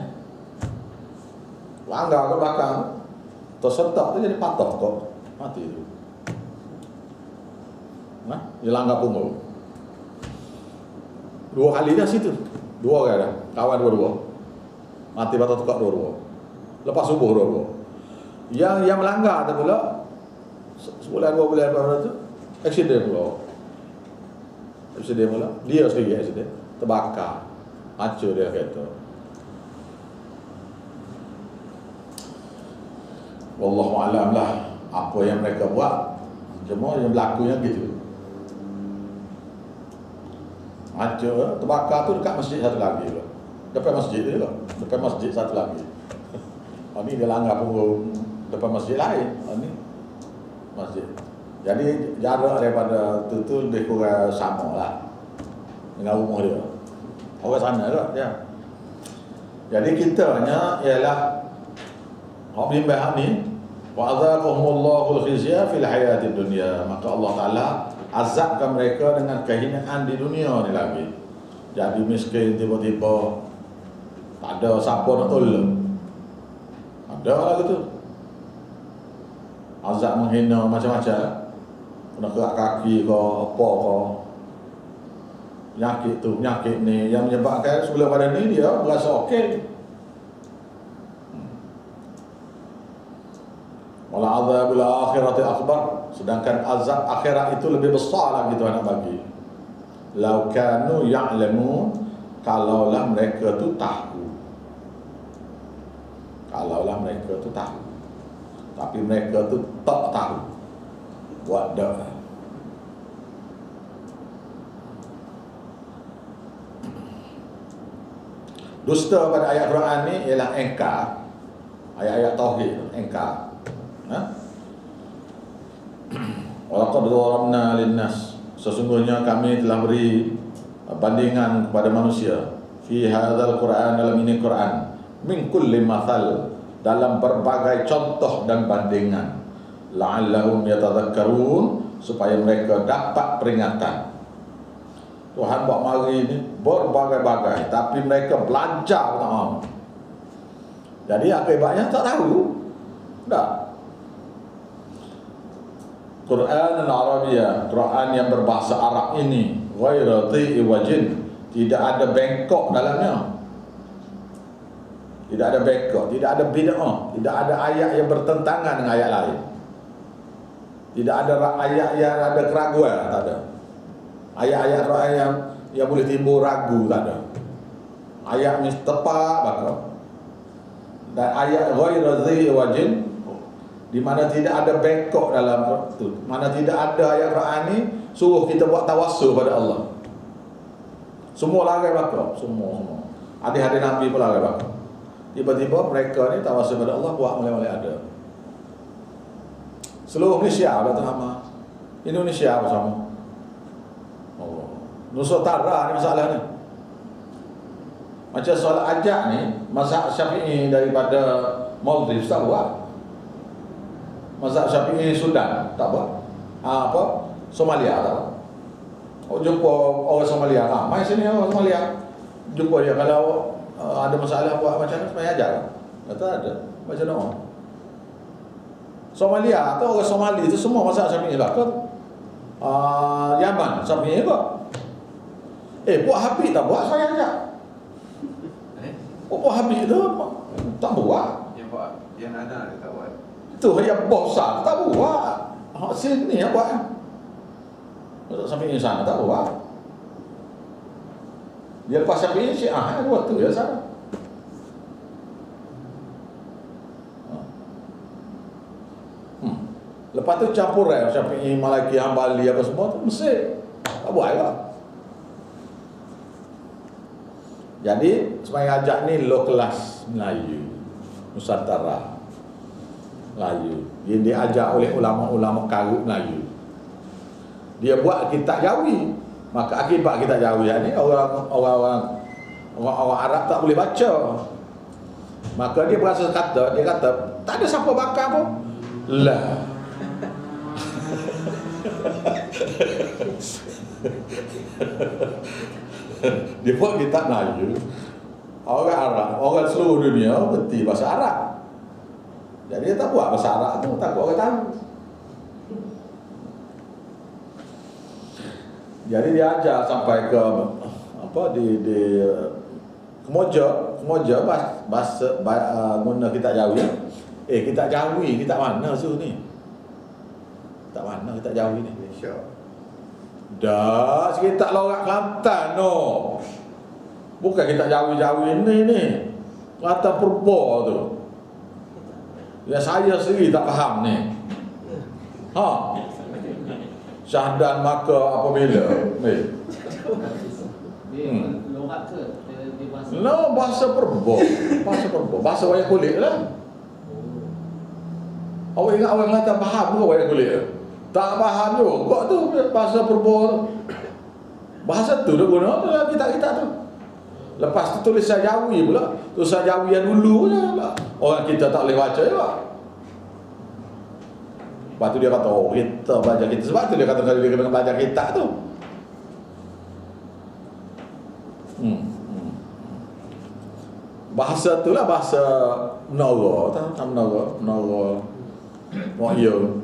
S1: langgar ke belakang, tersentak tu jadi patah tekak, mati tu. Dia langgar punggung 2 kali dah situ, 2 orang dah, kawan 2-2 mati patah tekak 2-2 lepas subuh 2-2. Yang melanggar tu pula sebulan 2 bulan lepas tu aksiden pula. Dia sendiri aksiden, terbakar, hancur dia kereta. Wallahu alam lah apa yang mereka buat, cuma yang berlakunya gitu. Hancur, terbakar tu dekat masjid satu lagi pula. Depan masjid tu juga, depan masjid satu lagi. Ini dia langgar punggung depan masjid lain. Ini masjid. Jadi jarak daripada tu lebih kurang sama lah dengan rumah dia. Orang sana juga dia. Jadi kitanya ialah hak bimbang ni, Wa adzaqahumullahu al-khizya fil hayatid dunya. Maka Allah Taala azabkan mereka dengan kehinaan di dunia ni lagi. Jadi miskin tiba-tiba tak ada siapa nak tolong. Ada lah gitu. Azab menghina macam-macam. Kena kerak kaki ke apa ke. Penyakit tu, penyakit ni yang menyebabkan sebelum pada ni dia berasa okey. Wala azabul akhirati akbar, sedangkan azab akhirat itu lebih besar lagi Tuhan nak bagi. Lau kanu ya'lamun, kalaulah mereka tu tahu. Kalaulah mereka tu tahu. Tapi mereka tu tak tahu. Buat dah. Dusta pada ayat Quran ni ialah engkar. Ayat-ayat tauhid engkar. Walaqad dharamna linnas, sesungguhnya kami telah beri bandingan kepada manusia fi hadzal Quran, dalam ini Quran, min kulli mathal, dalam berbagai contoh dan bandingan, la'allahum yatadhakkarun, supaya mereka dapat peringatan. Tuhan buat mari ni berbagai-bagai, tapi mereka belajar tak mahu. Jadi akibatnya tak tahu. Tak. Quran al-Arabiyah, Quran yang berbahasa Arab ini, ghairu dhi'i wajin, tidak ada bengkok dalamnya. Tidak ada bengkok, tidak ada bid'ah, tidak ada ayat yang bertentangan dengan ayat lain. Tidak ada ayat yang ada keraguan, tak ada. Ayat-ayat Quran yang boleh timbul ragu, tak ada. Ayat mesti tepat bakal. Dan ayat ghairu dhi'i wajin, di mana tidak ada bengkok dalam itu, mana tidak ada ayat Quran ni suruh kita buat tawassul pada Allah. Semua lagai bakal, semua. Hadis-hadis Nabi pun lagai bakal. Tiba-tiba mereka ni tawassul pada Allah buat mulai-mulai ada. Seluruh Malaysia ada sama. Indonesia bersama. Oh. Nusantara ni masalah ni. Macam solat ajak ni, mazhab Syafi'i daripada Maldives tak buat. Mazhab Syafi'i Sudan tak buat. Apa? Somalia tak buat. Oh, jumpa orang Somalia, mai sini orang Somalia. Jumpa dia kalau ada masalah buat macam mana supaya ajar. Kata ada. Macam mana? Somalia atau orang Somali itu semua mazhab Syafi'i lah ke? Yaman Syafi'i ke? Buat Habib tak buat saya ajar. Buat Habib tu tak buat.
S4: Yang ada tak buat.
S1: Itu yang besar tak buat. Sini yang buat. Sampai sana tak buat. Dia lepas sampai Syiah buat tu ya sana. Lepas tu campuran Syafi'i, Maliki, Hambali apa semua tu Mesir. Tak buat lah. Jadi semaya ajak ni low class Melayu, Nusantara Melayu. Dia diajak oleh ulama-ulama karut Melayu. Dia buat kitab Jawi. Maka akibat kitab Jawi ni orang Arab tak boleh baca. Maka dia berasa kata, dia kata tak ada siapa bakar pun. Lah. Dia buat kitab Melayu. Orang Arab, orang seluruh dunia berhenti bahasa Arab. Jadi dia tak buat bahasa Arab tu, takut orang tahu. Jadi dia ajar sampai ke apa di Kemoja bahasa guna kitab Jawi. Kitab Jawi, kitab mana tu ni? Kitab mana kitab Jawi ni?
S2: Malaysia.
S1: Dah, kitab Lorak Kelantan no. Bukan kitab Jawi ni. Kelantan Purba tu. Ya saya sendiri tak faham ni. Syahdan maka apabila
S3: Lorak ke?
S1: No, bahasa Purba. Bahasa wayang kulit lah. Awak ingat orang Kelantan faham ke wayang kulit? Tak faham juga tu bahasa Purba tu. Bahasa tu dia guna dalam kitab-kitab tu. Lepas tu tulisan Jawi pula. Tulisan Jawi yang dulu je pula. Orang kita tak boleh baca juga. Lepas tu dia kata, oh kita belajar kita. Sebab tu dia kata kalau dia kena belajar kitab tu. Bahasa tu lah bahasa menara, tahu menara wahyu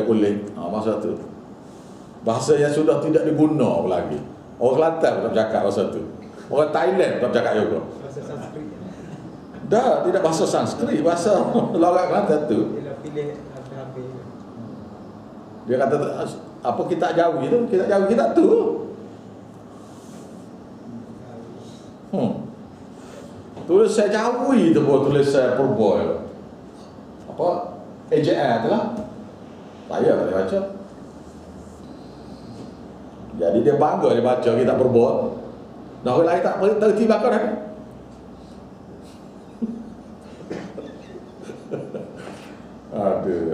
S1: kulit. Bahasa tu. Bahasa yang sudah tidak diguna lagi. Orang Kelantan tak bercakap bahasa tu. Orang Thailand tak bercakap juga.
S5: Bahasa Sanskrit.
S1: Dah, tidak bahasa Sanskrit, bahasa logat Kelantan tu.
S5: Dia pilih habis-habis.
S1: Dia kata apa kita jauh tu, kita jauh kita tu. Tulis saya jauhi tu buat tulis saya purba. Apa? EJR tu lah. Saya tak boleh baca. Jadi dia bangga dia baca kita purba. Dah orang lain tak terti belakang dah. Aduh.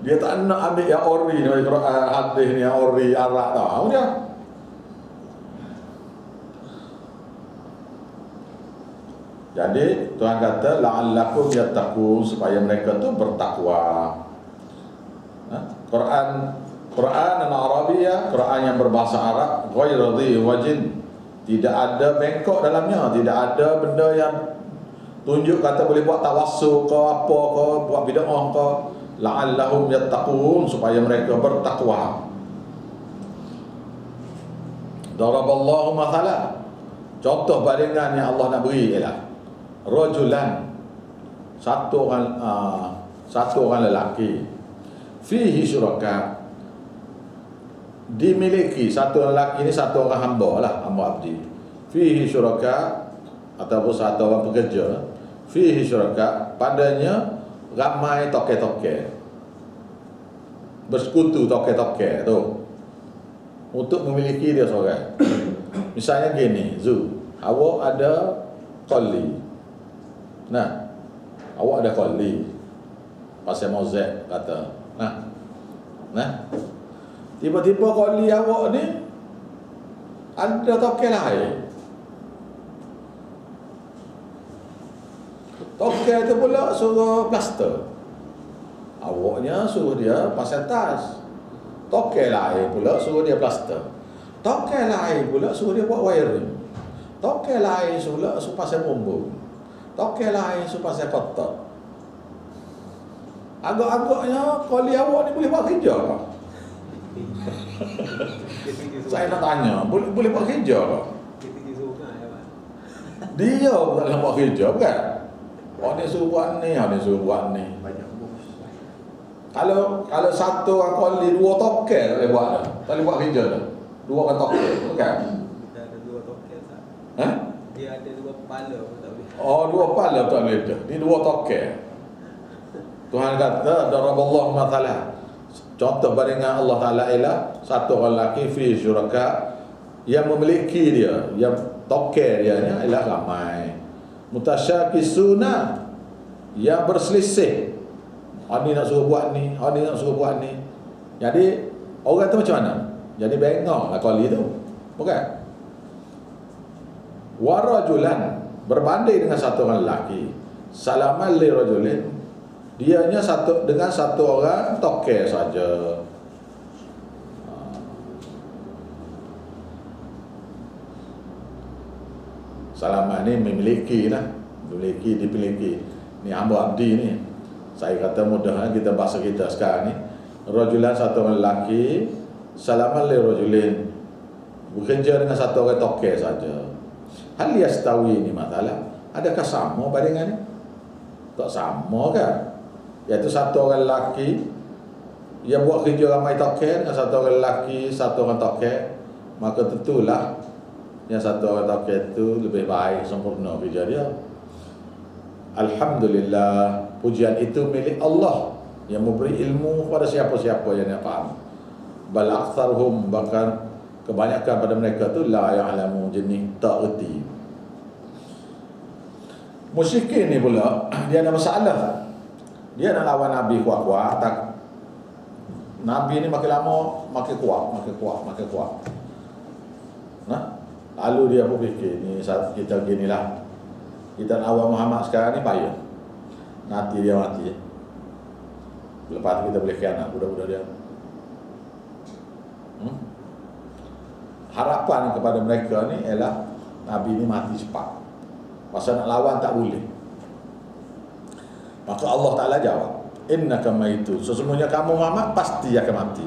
S1: Dia tak nak ambil yang ori ni, hadis ni yang ori Arab tahu dia. Jadi Tuhan kata la'allakum yattaqun, supaya mereka tu bertakwa. Quran Arabiyah, Quran yang berbahasa Arab, ghairu dhi wajin, tidak ada bengkok dalamnya, tidak ada benda yang tunjuk kata boleh buat tawassul ke apa ke, buat bid'ah ke. La'allahum yattaqun, supaya mereka bertakwa. Daraballahu mathala, contoh bandingan yang Allah nak beri ialah rajulan, satu orang lelaki, fihi syuraka, dimiliki satu lelaki ini satu orang hamba lah, hamba abdi. Fihi syuraka, ataupun satu orang pekerja, fihi syuraka, padanya ramai toke-toke, bersekutu toke-toke tu untuk memiliki dia seorang. Misalnya gini, Zu, awak ada qali. Nah, awak ada qali. Pasal Mozek kata, nah. Tiba-tiba qali awak ni ada toke lain. Toke tu pula suruh plaster. Awaknya suruh dia pasang tas. Toke lain pula suruh dia plaster. Toke lain pula suruh dia buat wiring. Toke lain pula suruh pasang bumbung. Toke lain suruh pasang kotak. Agak-agaknya qali awak ni boleh buat kerja ke? Saya nak tanya, boleh buat kerja ke? Dia pun tak nak buat kerja, bukan? Orang ni suruh buat ni, orang ni suruh buat ni.
S2: Banyak bos.
S1: Kalau satu orang qali, dua toke tak boleh buat dah. Tak boleh buat kerja dah. Dua orang toke, bukan?
S5: Kita ada dua token tak?
S1: Ha?
S5: Dia ada dua kepala pun tak boleh.
S1: Oh, dua kepala tak boleh dah. Ni dua toke. Tuhan kata daraballahu mathalah, contoh bandingan Allah Ta'ala ialah satu orang lelaki fi syuraka, yang memiliki dia, yang toke dia ni ialah ramai. Mutasyakisuna, yang berselisih. Ni nak suruh buat ni, ni nak suruh buat ni. Jadi orang tu macam mana? Jadi bengok lah qali tu, bukan? Warajulan, berbanding dengan satu orang lelaki, salaman li rajulin, dianya dengan satu orang toke saja. Salaman ni memiliki lah, dipiliki. Ni hamba abdi ni. Saya kata mudah kita bahasa kita sekarang ni. Rajulan, satu orang lelaki, salaman li rajulin, bekerja dengan satu orang toke saja. Hal yastawi ni masalah. Adakah sama bandingan ni? Tak sama kan? Iaitu satu orang lelaki yang buat kerja ramai toke dengan satu orang lelaki, satu orang toke, maka tentulah yang satu orang toke itu lebih baik, sempurna kerja dia. Alhamdulillah, pujian itu milik Allah yang memberi ilmu kepada siapa-siapa yang nak faham. Bal aktsaruhum, bahkan kebanyakan pada mereka tu la ya'lamu, jenis tak erti. Musyrikin ni pula dia ada masalah. Dia nak lawan Nabi kuat-kuat, tak. Nabi ni makin lama makin kuat. Nah, lalu dia pun fikir ni kita ginilah. Kita nak lawan Muhammad sekarang ni payah. Nanti dia mati. Lepas tu kita boleh khianat budak-budak dia. Harapan kepada mereka ni ialah Nabi ni mati cepat. Pasal nak lawan tak boleh. Maka Allah Ta'ala jawab, innaka maitun, sesungguhnya kamu Muhammad pasti akan mati.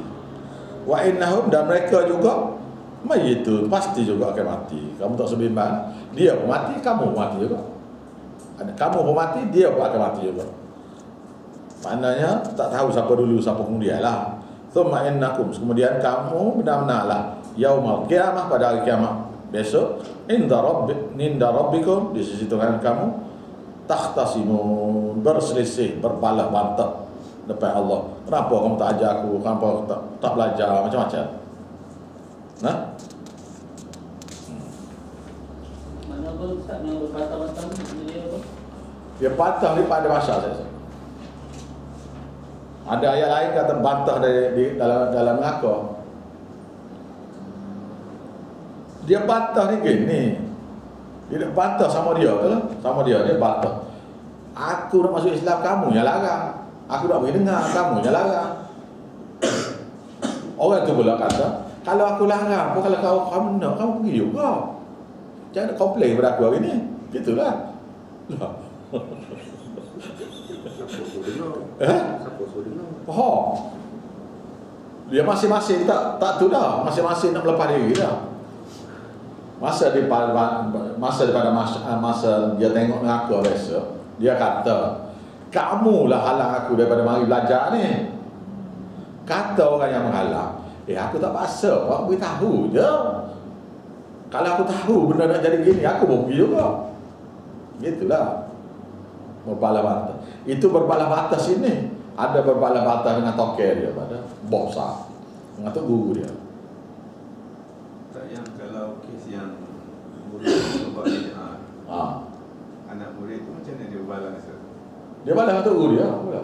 S1: Wa innahum, dan mereka juga maitun, pasti juga akan mati. Kamu tak sebimbang, dia pun mati, kamu pun mati juga. Kamu pun mati, dia pun akan mati juga. Maknanya tak tahu siapa dulu siapa kemudian lah. Thumma innakum, kemudian kamu benar-benarlah yaumal qiyamah, pada hari kiamat besok, inda rabbikum, di sisi Tuhan kamu, takhtasimun, berselisih, berbalah bantah depan Allah. Kenapa kamu tak ajar aku? Kenapa aku tak belajar? Macam-macam. Nah?
S6: Mana apa Ustaz yang berkata-kata dia apa?
S1: Dia bantah ni pada masa saya. Ada ayat lain kata bantah dalam neraka. Dia bantah ni gini. Dia bantah sama dia tu lah. Sama dia bantah. Aku nak masuk Islam, kamu yang larang. Aku nak pergi dengar, kamu yang larang. Orang tu pula kata, kalau aku larang pun, kalau kamu nak, kamu pergi juga. Jangan komplain pada aku hari ni. Gitulah.
S2: Siapa suruh dengar? Siapa suruh dengar?
S1: Oh. Dia masing-masing tak tu dah. Masing-masing nak melepas diri dah. Masa dia tengok neraka besok, dia kata, kamulah halang aku daripada mari belajar ni. Kata orang yang menghalang, aku tak paksa, aku beritahu je. Kalau aku tahu benda nak jadi gini, aku pun pergi juga. Gitulah. Berbalah batas. Itu berbalah batas ini. Ada berbalah batas dengan tokel dia pada bosah. Dengan tu guru dia.
S4: Tak, yang kalau kes yang murid buat bid'ah, anak murid tu macam mana dia balas?
S1: Dia balas dengan tu guru dia pula.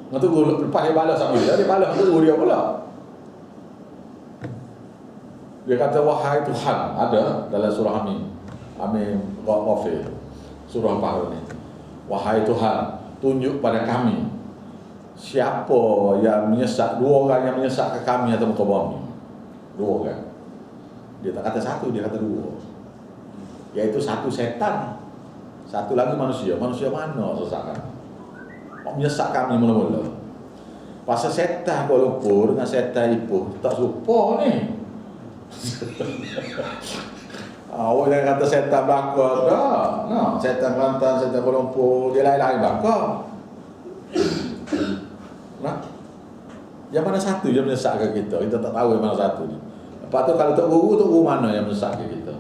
S1: Dengan tu guru, lepas dia balas sama dia balas dengan tu guru dia pula. Dia kata, wahai Tuhan, ada dalam surah Amin Ghafir, surah Al-Baqarah ni. Wahai Tuhan, tunjuk pada kami siapa yang menyesat, dua orang yang menyesatkan kami atas muka bumi. Dua orang. Dia tak kata satu, dia kata dua. Iaitu satu setan, satu lagi manusia. Manusia mana sesatkan? Menyesat kami mula-mula. Pasal setan Kuala Lumpur dengan setan Ipoh tak serupa ni. Awak jangan kata setan belakang dah. Nah, setan Kelantan, setan Kuala Lumpur, dia lain-lain belakang. Nah, yang mana satu yang menyesatkan kita? Kita tak tahu yang mana satu ni. Lepas tu kalau Tok Guru mana yang menyesatkan kita?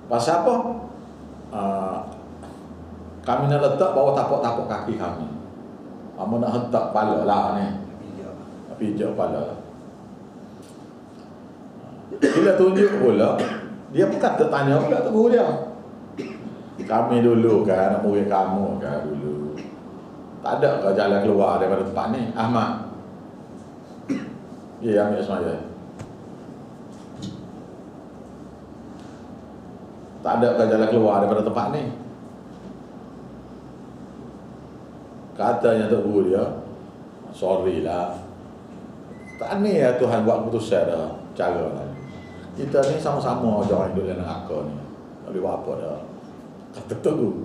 S1: Pasal apa? Kami nak letak bawah tapak-tapak kaki kami. Kamu nak hentak kepala lah ni. Pijak kepala lah. Bila tunjuk pula, dia bukan tertanya pula Tok Guru dia. Kami dulu kan, anak murid kamu kan dulu. Tak ada ke jalan keluar daripada tempat ni, Ahmad? Ya, ambil semaya. Tak ada ke jalan keluar daripada tempat ni? Katanya Tok Guru dia, sorry lah. Tak ni ya Tuhan buat keputusan dah, cara lah. Kita ni sama-sama orang hidup dalam neraka ni. Tak boleh buat apa dah. Kata Tok Guru.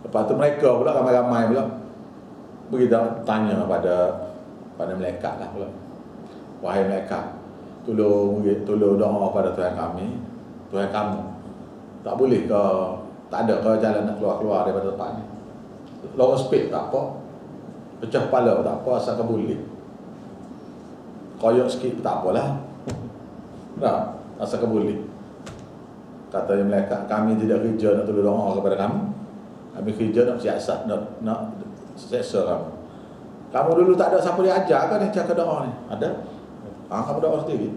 S1: Lepas tu mereka pula ramai-ramai pula begitu tanya pada malaikat lah pula. Wahai malaikat, tolong doa pada Tuhan kami, Tuhan kamu. Tak boleh ke, tak ada ke jalan nak keluar daripada tempat ni? Long speed tak apa, pecah kepala tak apa, asalkan boleh. Koyok sikit tak apalah. Nah, asalkan boleh. Katanya malaikat, kami tidak kerja nak tolong doa kepada kamu. Kami kerja nak siasat, nak seksa kamu. Kamu dulu tak ada siapa dia ajar kan yang cakap doa ni? Ada? Kamu doa sendiri.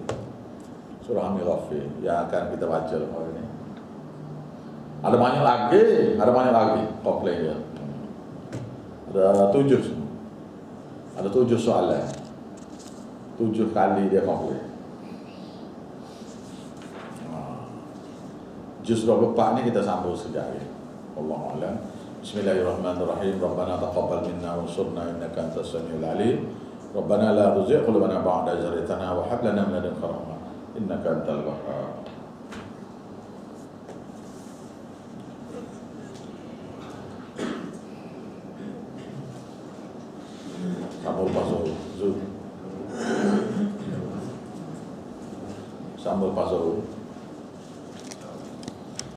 S1: Surah Amin Ghafir yang akan kita baca lepas ni. Ada banyak lagi komplain dia. Ada 7 semua. Ada 7 soalan. 7 kali dia komplain. Juz 24 ni kita sambung sekejap ya. Wallahualam. Bismillahirrahmanirrahim. Rabbana taqabbal minna wansurna innaka antas samiul alim. Rabbana la tuzigh qulubana ba'da idh hadaytana wa hab lana min ladunka rahmah innaka antal wahhab. Sambal puzzle. Sambal puzzle.